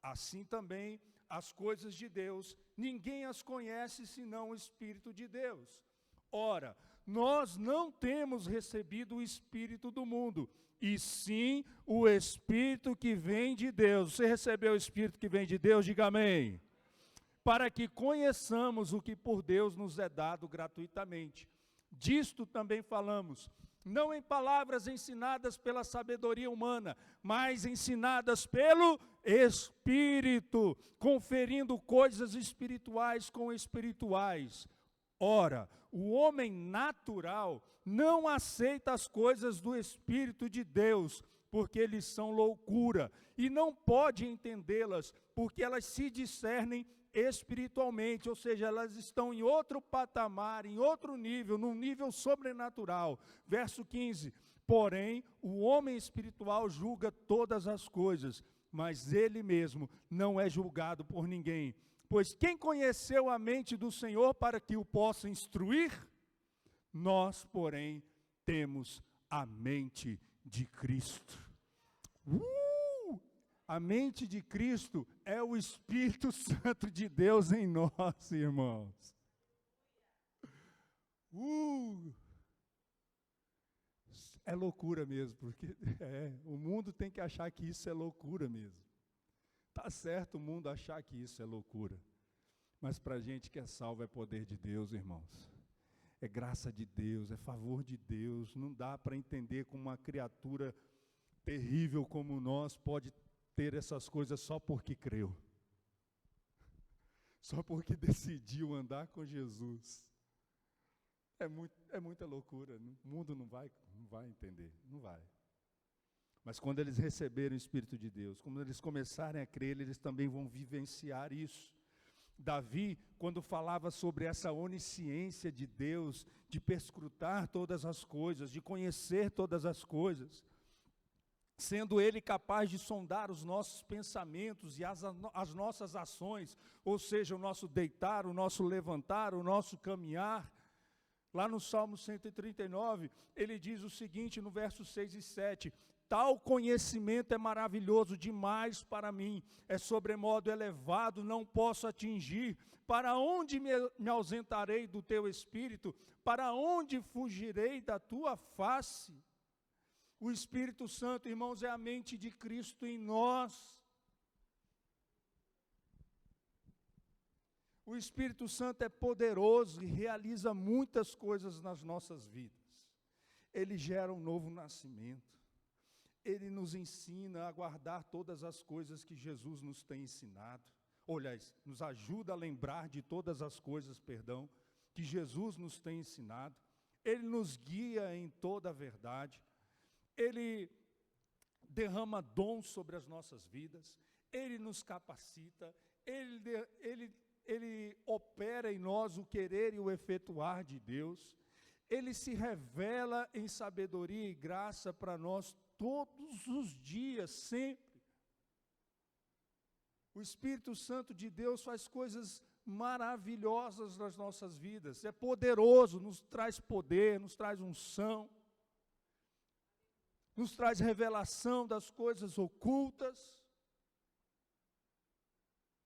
Assim também as coisas de Deus, ninguém as conhece senão o Espírito de Deus. Ora, nós não temos recebido o Espírito do mundo, e sim o Espírito que vem de Deus. Você recebeu o Espírito que vem de Deus? Diga amém. Para que conheçamos o que por Deus nos é dado gratuitamente. Disto também falamos, não em palavras ensinadas pela sabedoria humana, mas ensinadas pelo Espírito, conferindo coisas espirituais com espirituais. Ora, o homem natural não aceita as coisas do Espírito de Deus, porque eles são loucura, e não pode entendê-las, porque elas se discernem espiritualmente, ou seja, elas estão em outro patamar, em outro nível, num nível sobrenatural. Verso 15, porém, o homem espiritual julga todas as coisas, mas ele mesmo não é julgado por ninguém. Pois quem conheceu a mente do Senhor para que o possa instruir? Nós, porém, temos a mente de Cristo. A mente de Cristo é o Espírito Santo de Deus em nós, irmãos. É loucura mesmo, porque o mundo tem que achar que isso é loucura mesmo. Tá certo o mundo achar que isso é loucura, mas para a gente que é salvo é poder de Deus, irmãos. É graça de Deus, é favor de Deus. Não dá para entender como uma criatura terrível como nós pode ter essas coisas só porque creu. Só porque decidiu andar com Jesus. É muita loucura. O mundo não vai entender, não vai. Mas quando eles receberem o Espírito de Deus, quando eles começarem a crer, eles também vão vivenciar isso. Davi, quando falava sobre essa onisciência de Deus, de perscrutar todas as coisas, de conhecer todas as coisas, sendo Ele capaz de sondar os nossos pensamentos e as nossas ações, ou seja, o nosso deitar, o nosso levantar, o nosso caminhar. Lá no Salmo 139, ele diz o seguinte, no versos 6 e 7, tal conhecimento é maravilhoso demais para mim, é sobremodo elevado, não posso atingir. Para onde me ausentarei do teu espírito? Para onde fugirei da tua face? O Espírito Santo, irmãos, é a mente de Cristo em nós. O Espírito Santo é poderoso e realiza muitas coisas nas nossas vidas. Ele gera um novo nascimento. Ele nos ensina a guardar todas as coisas que Jesus nos tem ensinado. Aliás, nos ajuda a lembrar de todas as coisas, que Jesus nos tem ensinado. Ele nos guia em toda a verdade. Ele derrama dons sobre as nossas vidas. Ele nos capacita. Ele opera em nós o querer e o efetuar de Deus. Ele se revela em sabedoria e graça para nós todos os dias, sempre. O Espírito Santo de Deus faz coisas maravilhosas nas nossas vidas. É poderoso, nos traz poder, nos traz unção, nos traz revelação das coisas ocultas.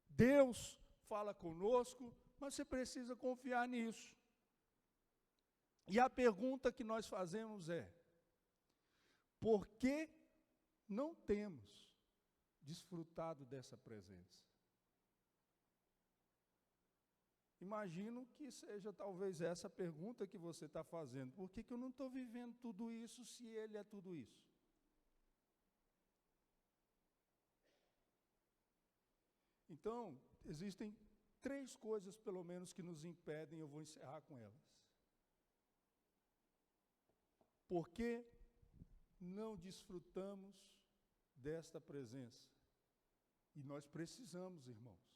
Deus fala conosco, mas você precisa confiar nisso. E a pergunta que nós fazemos é: por que não temos desfrutado dessa presença? Imagino que seja talvez essa a pergunta que você está fazendo. Por que eu não estou vivendo tudo isso se Ele é tudo isso? Então, existem 3 coisas, pelo menos, que nos impedem, eu vou encerrar com elas. Por que não desfrutamos desta presença? E nós precisamos, irmãos.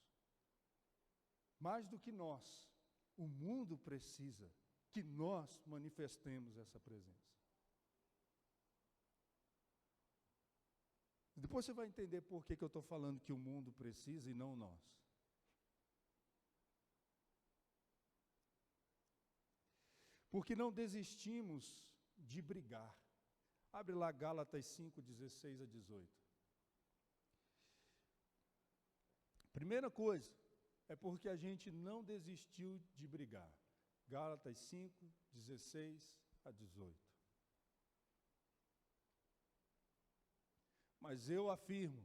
Mais do que nós, o mundo precisa que nós manifestemos essa presença. Depois você vai entender por que eu estou falando que o mundo precisa e não nós. Porque não desistimos de brigar. Abre lá Gálatas 5, 16 a 18. Primeira coisa, é porque a gente não desistiu de brigar. Gálatas 5, 16 a 18. Mas eu afirmo,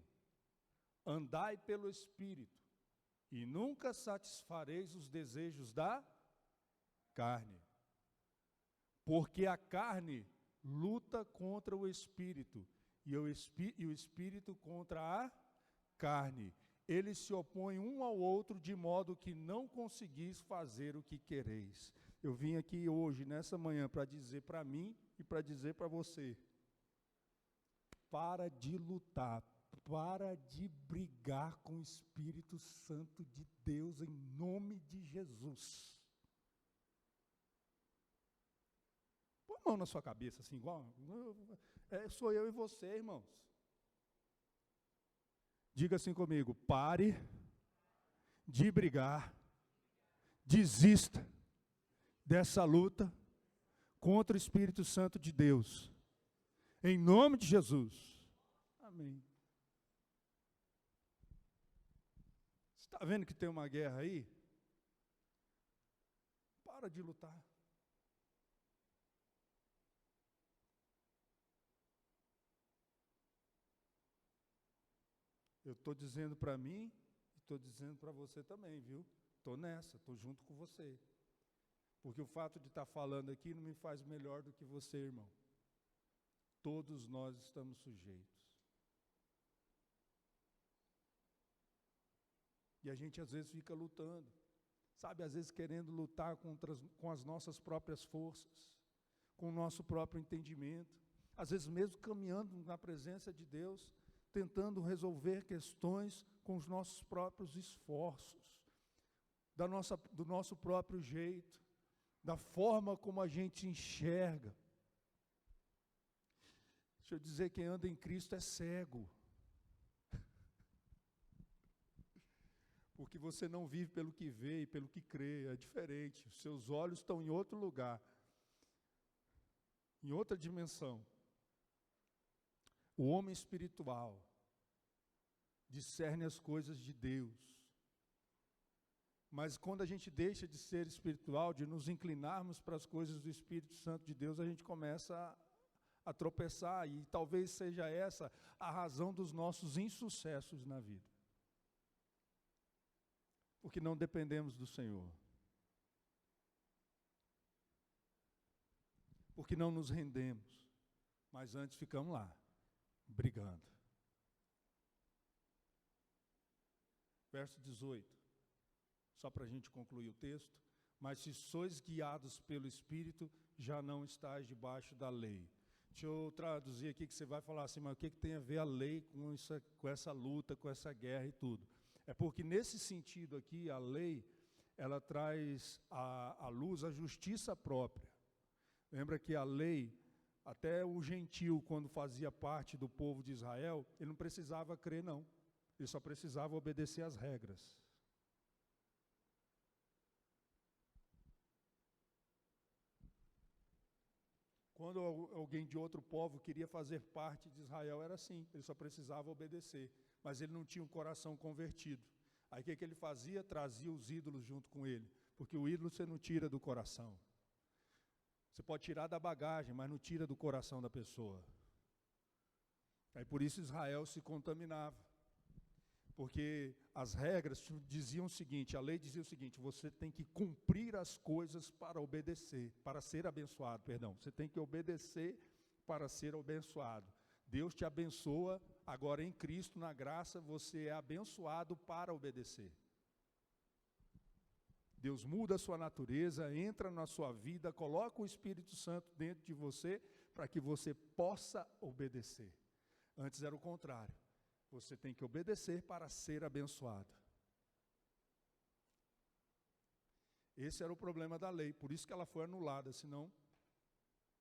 andai pelo Espírito, e nunca satisfareis os desejos da carne. Porque a carne luta contra o Espírito, e o Espírito contra a carne. Eles se opõem um ao outro, de modo que não conseguis fazer o que quereis. Eu vim aqui hoje, nessa manhã, para dizer para mim e para dizer para você: para de lutar, para de brigar com o Espírito Santo de Deus, em nome de Jesus. Põe a mão na sua cabeça, assim, igual. Sou eu e você, irmãos. Diga assim comigo: pare de brigar, desista dessa luta contra o Espírito Santo de Deus, em nome de Jesus. Amém. Você está vendo que tem uma guerra aí? Para de lutar. Eu estou dizendo para mim e estou dizendo para você também, viu? Estou nessa, estou junto com você. Porque o fato de estar falando aqui não me faz melhor do que você, irmão. Todos nós estamos sujeitos. E a gente às vezes fica lutando, sabe? Às vezes querendo lutar com as nossas próprias forças, com o nosso próprio entendimento. Às vezes mesmo caminhando na presença de Deus, tentando resolver questões com os nossos próprios esforços, do nosso próprio jeito, da forma como a gente enxerga. Deixa eu dizer, quem anda em Cristo é cego. Porque você não vive pelo que vê e pelo que crê, é diferente. Os seus olhos estão em outro lugar, em outra dimensão. O homem espiritual discerne as coisas de Deus. Mas quando a gente deixa de ser espiritual, de nos inclinarmos para as coisas do Espírito Santo de Deus, a gente começa a tropeçar, e talvez seja essa a razão dos nossos insucessos na vida. Porque não dependemos do Senhor. Porque não nos rendemos, mas antes ficamos lá, brigando. Verso 18, só para a gente concluir o texto. Mas se sois guiados pelo Espírito, já não estáis debaixo da lei. Deixa eu traduzir aqui, que você vai falar assim, mas o que tem a ver a lei com essa luta, com essa guerra e tudo? É porque nesse sentido aqui, a lei, ela traz à luz a justiça própria. Lembra que a lei, até o gentil, quando fazia parte do povo de Israel, ele não precisava crer, não. Ele só precisava obedecer às regras. Quando alguém de outro povo queria fazer parte de Israel, era assim, ele só precisava obedecer, mas ele não tinha um coração convertido. Aí o que ele fazia? Trazia os ídolos junto com ele, porque o ídolo você não tira do coração. Você pode tirar da bagagem, mas não tira do coração da pessoa. Aí por isso Israel se contaminava, porque as regras diziam o seguinte, a lei dizia o seguinte: você tem que cumprir as coisas para obedecer, para ser abençoado, perdão. Você tem que obedecer para ser abençoado. Deus te abençoa, agora em Cristo, na graça, você é abençoado para obedecer. Deus muda a sua natureza, entra na sua vida, coloca o Espírito Santo dentro de você, para que você possa obedecer. Antes era o contrário. Você tem que obedecer para ser abençoado. Esse era o problema da lei, por isso que ela foi anulada, senão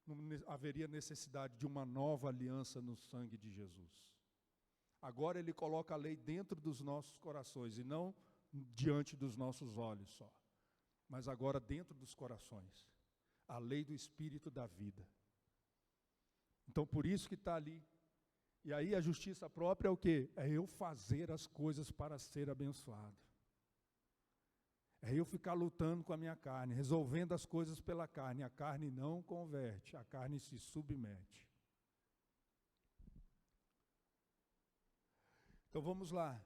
não haveria necessidade de uma nova aliança no sangue de Jesus. Agora ele coloca a lei dentro dos nossos corações, e não diante dos nossos olhos só, mas agora dentro dos corações. a lei do Espírito da vida. Então, por isso que está ali. E aí a justiça própria é o quê? É eu fazer as coisas para ser abençoado. É eu ficar lutando com a minha carne, resolvendo as coisas pela carne. A carne não converte, a carne se submete. Então vamos lá.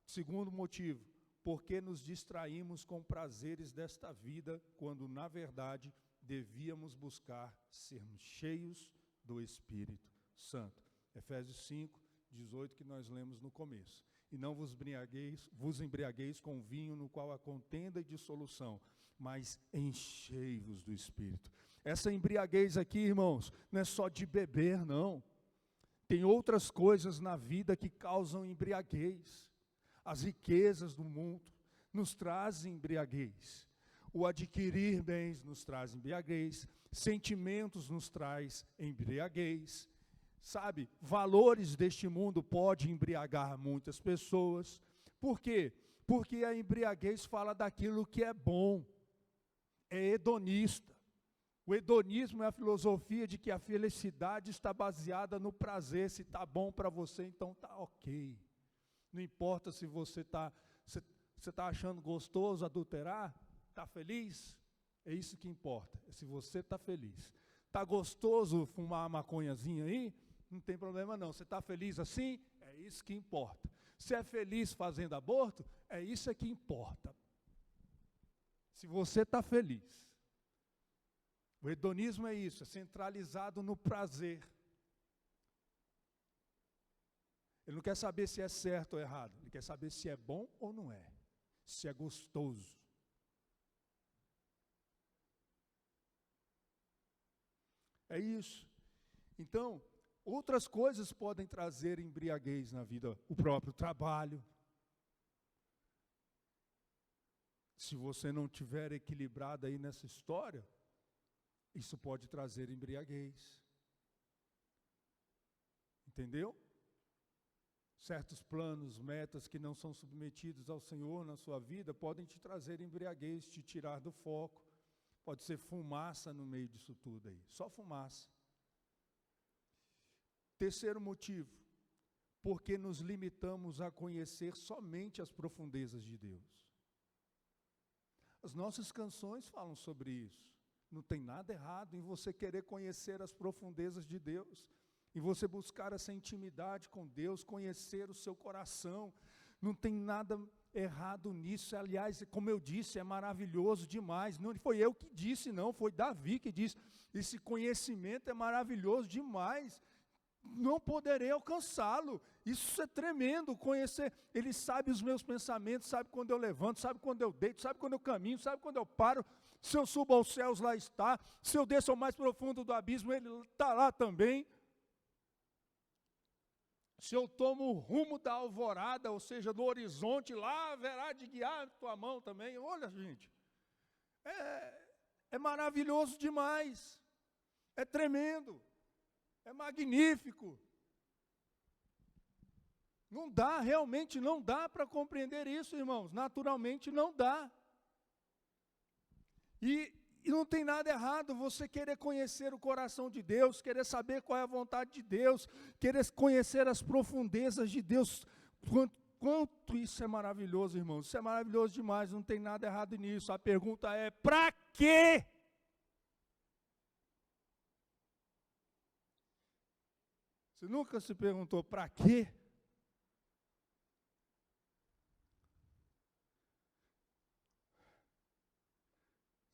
Segundo motivo, porque nos distraímos com prazeres desta vida, quando na verdade devíamos buscar sermos cheios do Espírito Santo. Efésios 5, 18, que nós lemos no começo. E não vos embriagueis com vinho, no qual há contenda e dissolução, mas enchei-vos do Espírito. Essa embriaguez aqui, irmãos, não é só de beber, não. Tem outras coisas na vida que causam embriaguez. As riquezas do mundo nos trazem embriaguez. O adquirir bens nos traz embriaguez. Sentimentos nos traz embriaguez. Sabe, valores deste mundo podem embriagar muitas pessoas. Por quê? Porque a embriaguez fala daquilo que é bom. É hedonista. O hedonismo é a filosofia de que a felicidade está baseada no prazer. Se está bom para você, então está ok. Não importa se você está achando gostoso adulterar, está feliz? É isso que importa, é se você está feliz. Está gostoso fumar uma maconhazinha aí? Não tem problema não. Você está feliz assim? É isso que importa. Se é feliz fazendo aborto? É isso que importa. Se você está feliz. O hedonismo é isso, é centralizado no prazer. Ele não quer saber se é certo ou errado, ele quer saber se é bom ou não é, se é gostoso. É isso. Então, outras coisas podem trazer embriaguez na vida, o próprio trabalho. Se você não tiver equilibrado aí nessa história, isso pode trazer embriaguez. Entendeu? Certos planos, metas que não são submetidos ao Senhor na sua vida podem te trazer embriaguez, te tirar do foco. Pode ser fumaça no meio disso tudo aí, só fumaça. Terceiro motivo, porque nos limitamos a conhecer somente as profundezas de Deus. As nossas canções falam sobre isso. Não tem nada errado em você querer conhecer as profundezas de Deus, em você buscar essa intimidade com Deus, conhecer o seu coração. Não tem nada errado nisso. Aliás, como eu disse, é maravilhoso demais. Não foi eu que disse, não, foi Davi que disse. Esse conhecimento é maravilhoso demais. Não poderei alcançá-lo. Isso é tremendo, conhecer. Ele sabe os meus pensamentos, sabe quando eu levanto, sabe quando eu deito, sabe quando eu caminho, sabe quando eu paro. Se eu subo aos céus, lá está. Se eu desço ao mais profundo do abismo, ele está lá também. Se eu tomo o rumo da alvorada, ou seja, do horizonte, lá haverá de guiar tua mão também. Olha, gente, é maravilhoso demais. É tremendo. É magnífico. Não dá, realmente não dá para compreender isso, irmãos. Naturalmente não dá. E não tem nada errado você querer conhecer o coração de Deus, querer saber qual é a vontade de Deus, querer conhecer as profundezas de Deus. Quanto isso é maravilhoso, irmãos. Isso é maravilhoso demais, não tem nada errado nisso. A pergunta é, para quê? Você nunca se perguntou para quê?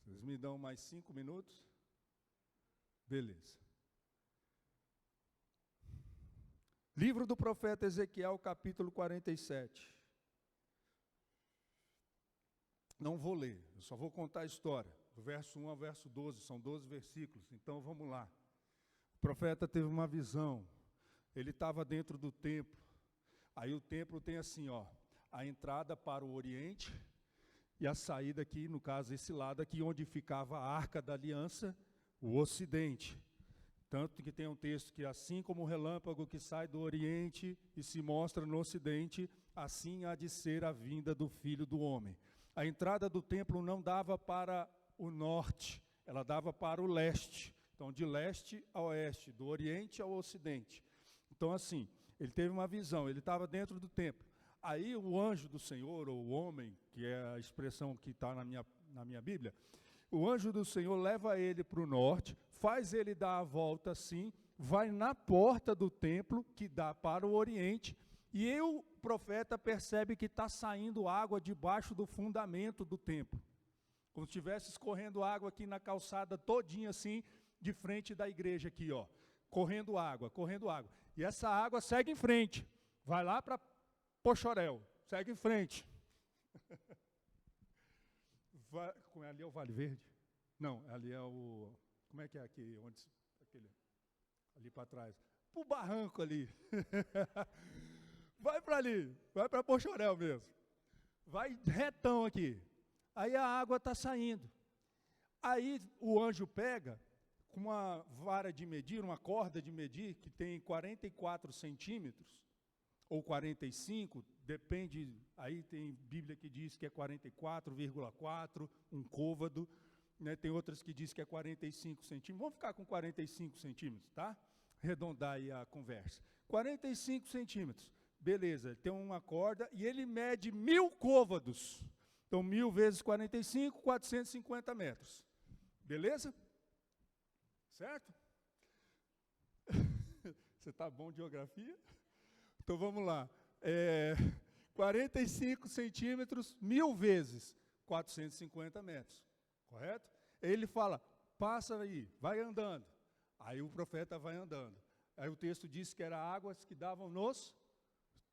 Vocês me dão mais 5 minutos? Beleza. Livro do profeta Ezequiel, capítulo 47. Não vou ler, eu só vou contar a história. Do verso 1 ao verso 12, são 12 versículos. Então vamos lá. O profeta teve uma visão. Ele estava dentro do templo. Aí o templo tem assim, ó, a entrada para o oriente e a saída aqui, no caso esse lado aqui, onde ficava a Arca da Aliança, o ocidente. Tanto que tem um texto que assim como o relâmpago que sai do oriente e se mostra no ocidente, assim há de ser a vinda do Filho do Homem. A entrada do templo não dava para o norte, ela dava para o leste. Então, de leste a oeste, do oriente ao ocidente. Então, assim, ele teve uma visão, ele estava dentro do templo. Aí o anjo do Senhor, ou o homem, que é a expressão que está na minha Bíblia, o anjo do Senhor leva ele para o norte, faz ele dar a volta assim, vai na porta do templo, que dá para o oriente, e o profeta percebe que está saindo água debaixo do fundamento do templo. Como se estivesse escorrendo água aqui na calçada todinha assim, de frente da igreja aqui, ó. Correndo água, correndo água. E essa água segue em frente, vai lá para Poxoréu, segue em frente. Ali é o Vale Verde? Não, ali é o... Como é que é aqui? Ali para trás. Para o barranco ali. Vai para ali, vai para Poxoréu mesmo. Vai retão aqui. Aí a água está saindo. Aí o anjo pega com uma vara de medir, uma corda de medir, que tem 44 centímetros, ou 45, depende, aí tem Bíblia que diz que é 44,4, um côvado, né, tem outras que diz que é 45 centímetros, vamos ficar com 45 centímetros, tá? Arredondar aí a conversa. 45 centímetros, beleza, tem uma corda e ele mede 1000 côvados, então 1000 vezes 45, 450 metros, beleza? Certo? Você está bom de geografia? Então vamos lá. 45 centímetros, 1000 vezes 450 metros. Correto? Ele fala, passa aí, vai andando. Aí o profeta vai andando. Aí o texto diz que eram águas que davam nos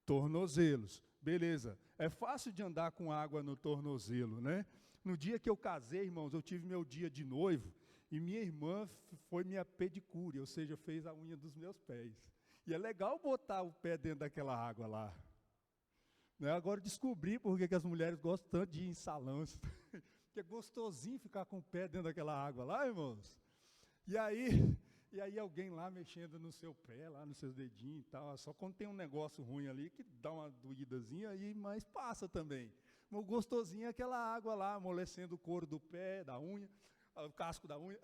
tornozelos. Beleza. É fácil de andar com água no tornozelo, né? No dia que eu casei, irmãos, eu tive meu dia de noivo. E minha irmã foi minha pedicure, ou seja, fez a unha dos meus pés. E é legal botar o pé dentro daquela água lá. Né? Agora descobri por que as mulheres gostam tanto de ir em salão. Que é gostosinho ficar com o pé dentro daquela água lá, irmãos. E aí alguém lá mexendo no seu pé, lá nos seus dedinhos e tal. Só quando tem um negócio ruim ali, que dá uma doídazinha, mas passa também. Mas o gostosinho é aquela água lá, amolecendo o couro do pé, da unha, o casco da unha.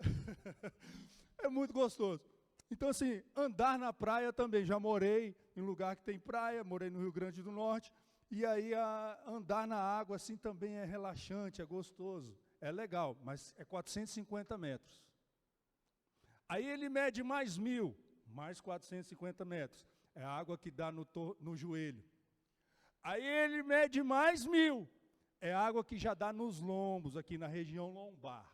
É muito gostoso. Então, assim, andar na praia também. Já morei em lugar que tem praia, morei no Rio Grande do Norte. E aí, andar na água, assim, também é relaxante, é gostoso. É legal, mas é 450 metros. Aí ele mede mais 1000, mais 450 metros. É a água que dá no joelho. Aí ele mede mais 1000. É água que já dá nos lombos, aqui na região lombar.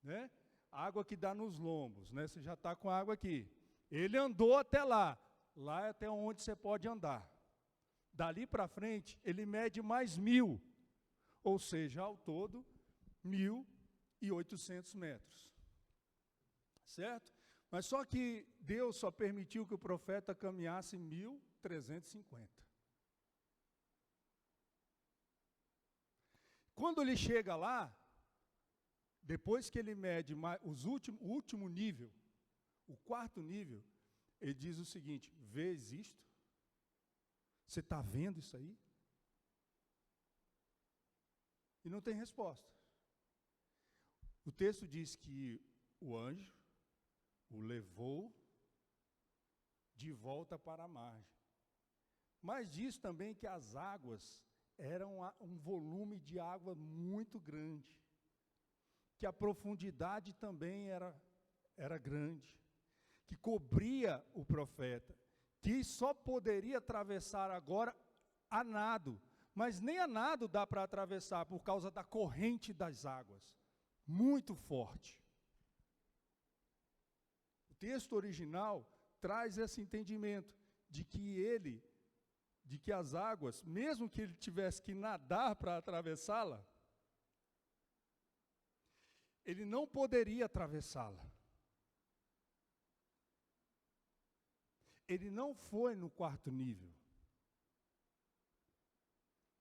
Né? Água que dá nos lombos, né? Você já está com a água aqui. Ele andou até lá. Lá é até onde você pode andar. Dali para frente, ele mede mais 1000. Ou seja, ao todo, 1800 metros. Certo? Mas só que Deus só permitiu que o profeta caminhasse 1350. Quando ele chega lá, depois que ele mede o último nível, o quarto nível, ele diz o seguinte: vês isto? Você está vendo isso aí? E não tem resposta. O texto diz que o anjo o levou de volta para a margem. Mas diz também que as águas eram um volume de água muito grande. Que a profundidade também era grande, que cobria o profeta, que só poderia atravessar agora a nado, mas nem a nado dá para atravessar por causa da corrente das águas, muito forte. O texto original traz esse entendimento de que as águas, mesmo que ele tivesse que nadar para atravessá-la, ele não poderia atravessá-la. Ele não foi no quarto nível.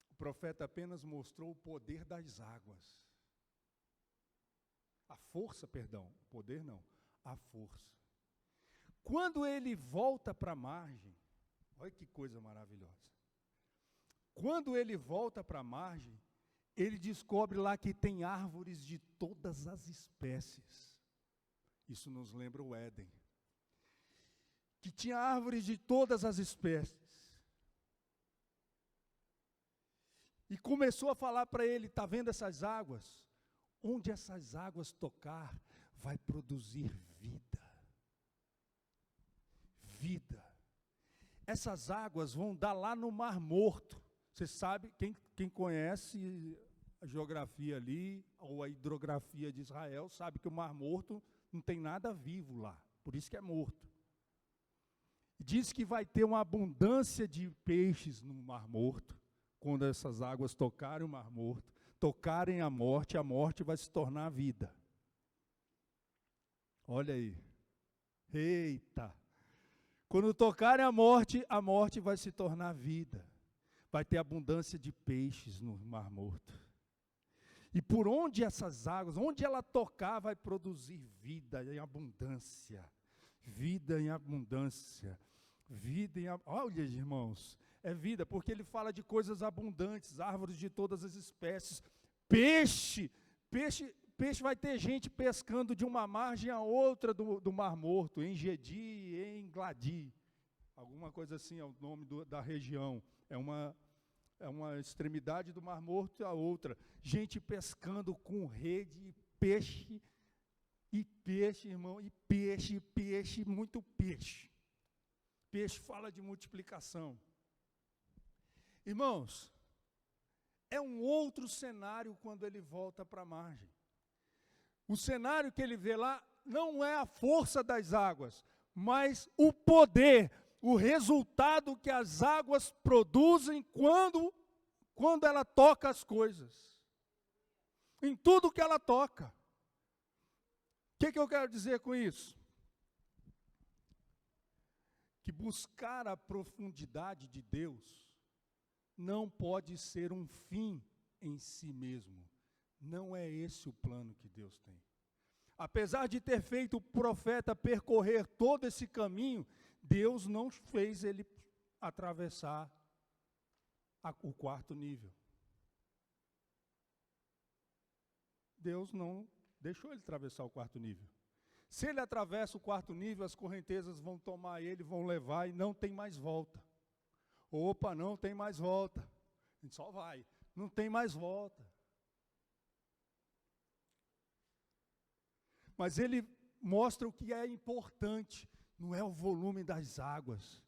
O profeta apenas mostrou o poder das águas. A força, perdão, o poder não, a força. Quando ele volta para a margem, olha que coisa maravilhosa. Quando ele volta para a margem, ele descobre lá que tem árvores de todas as espécies. Isso nos lembra o Éden. Que tinha árvores de todas as espécies. E começou a falar para ele, está vendo essas águas? Onde essas águas tocar, vai produzir vida. Vida. Essas águas vão dar lá no Mar Morto. Você sabe, quem conhece a geografia ali, ou a hidrografia de Israel, sabe que o Mar Morto não tem nada vivo lá, por isso que é morto. Diz que vai ter uma abundância de peixes no Mar Morto, quando essas águas tocarem o Mar Morto, tocarem a morte vai se tornar vida. Olha aí. Eita! Quando tocarem a morte vai se tornar vida. Vai ter abundância de peixes no Mar Morto. E por onde essas águas, onde ela tocar, vai produzir vida em abundância. Vida em abundância. Vida em abundância. Olha, irmãos, é vida, porque ele fala de coisas abundantes, árvores de todas as espécies. Peixe vai ter gente pescando de uma margem a outra do Mar Morto, em Gedi, em Gladi. Alguma coisa assim é o nome da região. É uma extremidade do Mar Morto e a outra. Gente pescando com rede, peixe, irmão, e peixe, muito peixe. Peixe fala de multiplicação. Irmãos, é um outro cenário quando ele volta para a margem. O cenário que ele vê lá não é a força das águas, mas o poder, o resultado que as águas produzem quando ela toca as coisas. Em tudo que ela toca. O que eu quero dizer com isso? Que buscar a profundidade de Deus não pode ser um fim em si mesmo. Não é esse o plano que Deus tem. Apesar de ter feito o profeta percorrer todo esse caminho, Deus não fez ele atravessar o quarto nível. Deus não deixou ele atravessar o quarto nível. Se ele atravessa o quarto nível, as correntezas vão tomar ele, vão levar e não tem mais volta. Opa, não tem mais volta. A gente só vai. Não tem mais volta. Mas ele mostra o que é importante. Não é o volume das águas.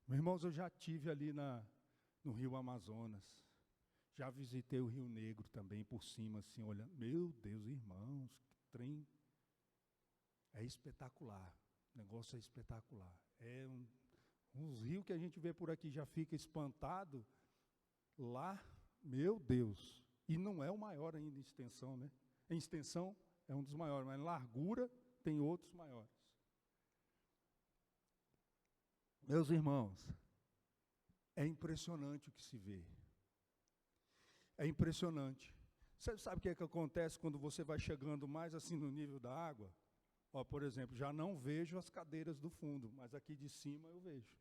Meus irmãos, eu já estive ali no Rio Amazonas. Já visitei o Rio Negro também, por cima, assim, olhando. Meu Deus, irmãos, que trem. É espetacular. O negócio é espetacular. É uns rios que a gente vê por aqui já fica espantado. Lá, meu Deus. E não é o maior ainda em extensão, né? Em extensão é um dos maiores, mas em largura tem outros maiores. Meus irmãos, é impressionante o que se vê. É impressionante. Você sabe o que acontece quando você vai chegando mais assim no nível da água? Ó, por exemplo, já não vejo as cadeiras do fundo, mas aqui de cima eu vejo.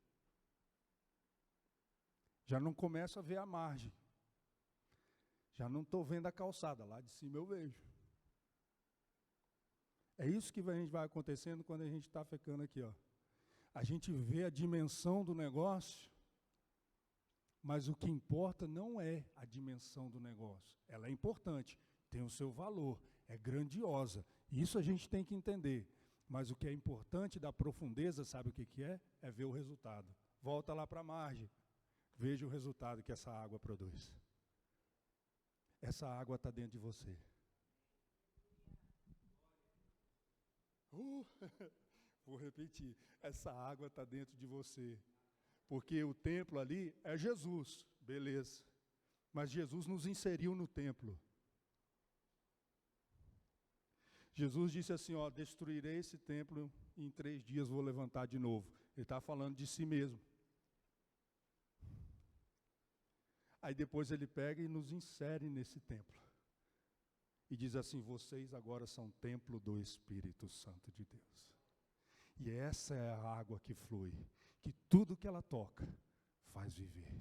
Já não começo a ver a margem. Já não estou vendo a calçada, lá de cima eu vejo. É isso que vai acontecendo quando a gente está ficando aqui, ó. A gente vê a dimensão do negócio, mas o que importa não é a dimensão do negócio. Ela é importante, tem o seu valor, é grandiosa. Isso a gente tem que entender. Mas o que é importante da profundeza, sabe o que é? É ver o resultado. Volta lá para a margem, veja o resultado que essa água produz. Essa água está dentro de você. Vou repetir, essa água está dentro de você. Porque o templo ali é Jesus, beleza. Mas Jesus nos inseriu no templo. Jesus disse assim, ó, destruirei esse templo e em 3 dias vou levantar de novo. Ele está falando de si mesmo. Aí depois ele pega e nos insere nesse templo. E diz assim, vocês agora são templo do Espírito Santo de Deus. E essa é a água que flui, que tudo que ela toca faz viver.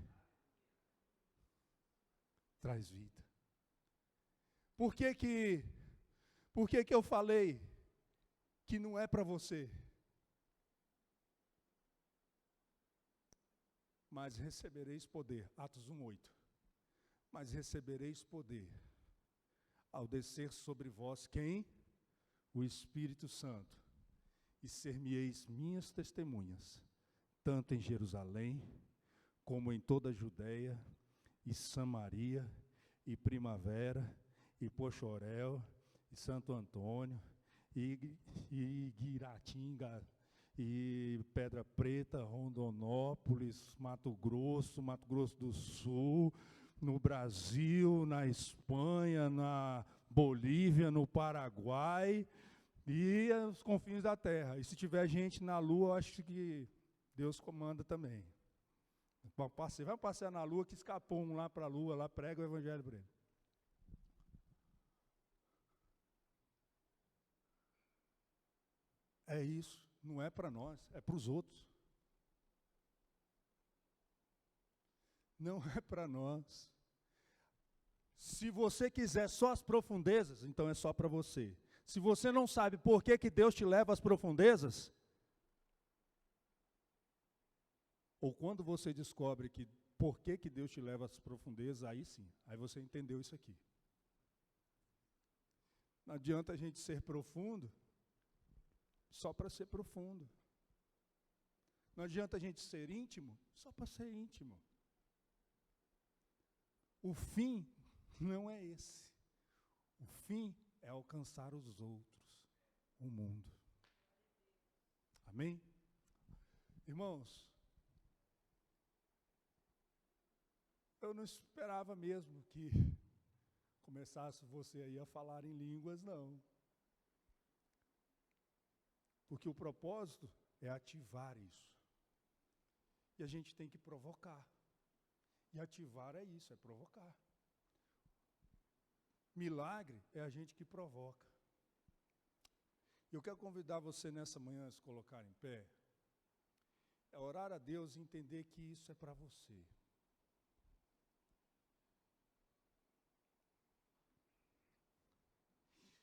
Traz vida. Por que que eu falei que não é para você? Mas recebereis poder, Atos 1:8. Mas recebereis poder ao descer sobre vós quem? O Espírito Santo. E ser-me-eis minhas testemunhas, tanto em Jerusalém, como em toda a Judeia, e Samaria, e Primavera, e Poxoréu, e Santo Antônio, e Guiratinga, e Pedra Preta, Rondonópolis, Mato Grosso do Sul, no Brasil, na Espanha, na Bolívia, no Paraguai e os confins da terra. E se tiver gente na Lua, eu acho que Deus comanda também. Vai passear na Lua, que escapou um lá para a Lua, lá prega o Evangelho para ele. É isso, não é para nós, é para os outros. Não é para nós. Se você quiser só as profundezas, então é só para você. Se você não sabe por que Deus te leva às profundezas, ou quando você descobre que por que Deus te leva às profundezas, aí sim, aí você entendeu isso aqui. Não adianta a gente ser profundo só para ser profundo. Não adianta a gente ser íntimo só para ser íntimo. O fim não é esse. O fim é alcançar os outros, o mundo. Amém? Irmãos, eu não esperava mesmo que começasse você aí a falar em línguas, não. Porque o propósito é ativar isso. E a gente tem que provocar. E ativar é isso, é provocar. Milagre é a gente que provoca. Eu quero convidar você nessa manhã a se colocar em pé. É orar a Deus e entender que isso é para você.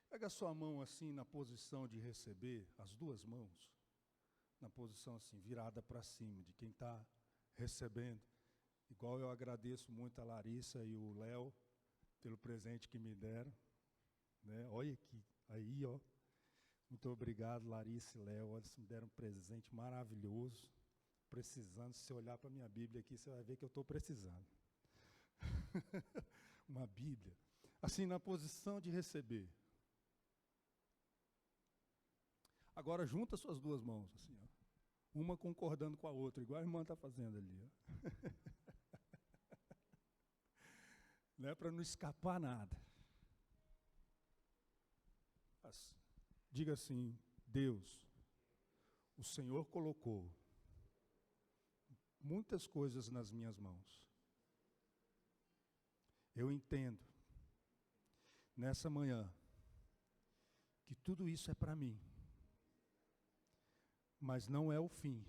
Pega a sua mão assim na posição de receber, as duas mãos, na posição assim, virada para cima, de quem está recebendo. Igual eu agradeço muito a Larissa e o Léo pelo presente que me deram. Né? Olha aqui, aí, ó. Muito obrigado, Larissa e Léo. Olha, vocês me deram um presente maravilhoso. Precisando, se você olhar para a minha Bíblia aqui, você vai ver que eu estou precisando. Uma Bíblia. Assim, na posição de receber. Agora, junta suas duas mãos, assim, ó. Uma concordando com a outra, igual a irmã está fazendo ali. Ó. Não é para não escapar nada. Diga assim: Deus, o Senhor colocou muitas coisas nas minhas mãos. Eu entendo, nessa manhã, que tudo isso é para mim. Mas não é o fim,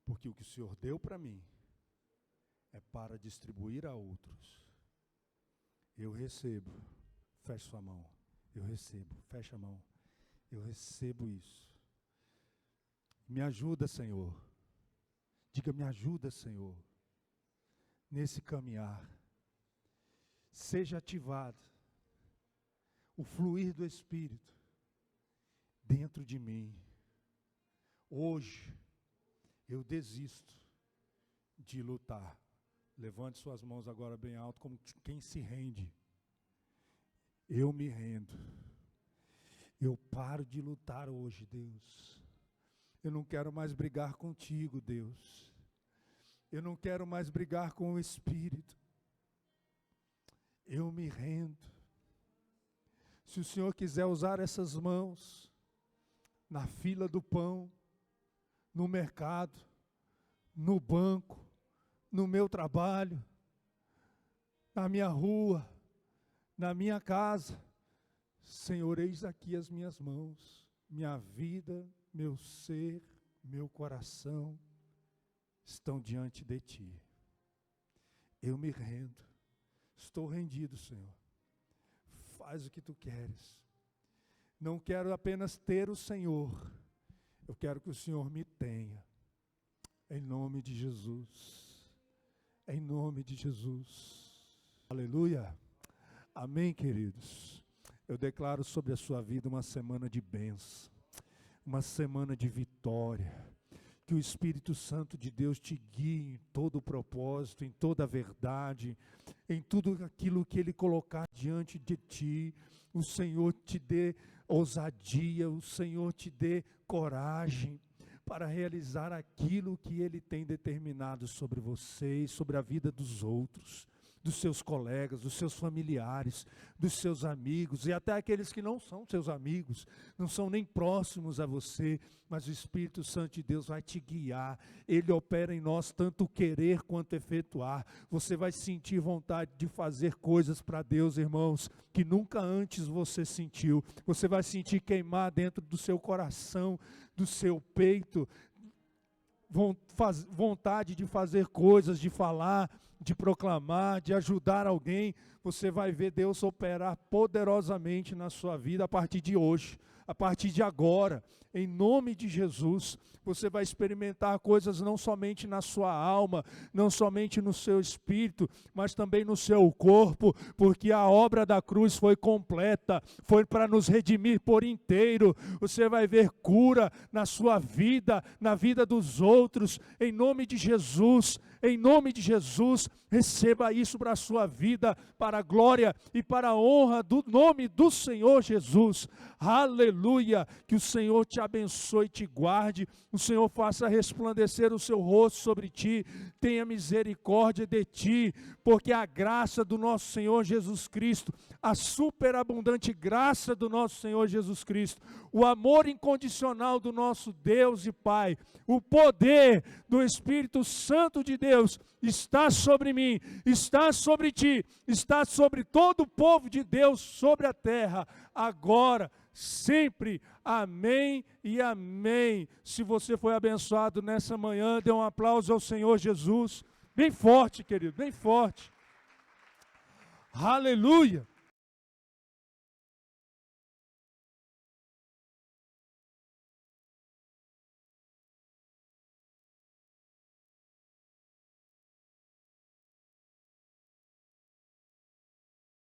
porque o que o Senhor deu para mim é para distribuir a outros. Eu recebo, feche sua mão, eu recebo, fecha a mão, eu recebo isso. Me ajuda, Senhor, diga, me ajuda, Senhor, nesse caminhar. Seja ativado o fluir do Espírito dentro de mim. Hoje, eu desisto de lutar. Levante suas mãos agora bem alto, como quem se rende. Eu me rendo. Eu paro de lutar hoje, Deus. Eu não quero mais brigar contigo, Deus. Eu não quero mais brigar com o Espírito. Eu me rendo. Se o Senhor quiser usar essas mãos na fila do pão, no mercado, no banco, no meu trabalho, na minha rua, na minha casa, Senhor, eis aqui as minhas mãos, minha vida, meu ser, meu coração estão diante de Ti. Eu me rendo, estou rendido, Senhor. faz o que tu queres. Não quero apenas ter o Senhor, eu quero que o Senhor me tenha. Em nome de Jesus. Em nome de Jesus. Aleluia. Amém, queridos. Eu declaro sobre a sua vida uma semana de bênção, uma semana de vitória. Que o Espírito Santo de Deus te guie em todo o propósito, em toda a verdade, em tudo aquilo que Ele colocar diante de ti. O Senhor te dê ousadia, o Senhor te dê coragem para realizar aquilo que Ele tem determinado sobre você e sobre a vida dos outros, dos seus colegas, dos seus familiares, dos seus amigos e até aqueles que não são seus amigos, não são nem próximos a você, mas o Espírito Santo de Deus vai te guiar. Ele opera em nós tanto querer quanto efetuar. Você vai sentir vontade de fazer coisas para Deus, irmãos, que nunca antes você sentiu. Você vai sentir queimar dentro do seu coração, do seu peito, vontade de fazer coisas, de falar, de proclamar, de ajudar alguém. Você vai ver Deus operar poderosamente na sua vida a partir de hoje, a partir de agora, em nome de Jesus. Você vai experimentar coisas não somente na sua alma, não somente no seu espírito, mas também no seu corpo, porque a obra da cruz foi completa, foi para nos redimir por inteiro. Você vai ver cura na sua vida, na vida dos outros, em nome de Jesus. Em nome de Jesus, receba isso para a sua vida, para a glória e para a honra do nome do Senhor Jesus. Aleluia! Que o Senhor te abençoe e te guarde, o Senhor faça resplandecer o seu rosto sobre ti, tenha misericórdia de ti, porque a graça do nosso Senhor Jesus Cristo, a superabundante graça do nosso Senhor Jesus Cristo, o amor incondicional do nosso Deus e Pai, o poder do Espírito Santo de Deus está sobre mim, está sobre ti, está sobre todo o povo de Deus sobre a terra, agora, sempre. Amém e amém. Se você foi abençoado nessa manhã, dê um aplauso ao Senhor Jesus. Bem forte, querido, bem forte. Aleluia.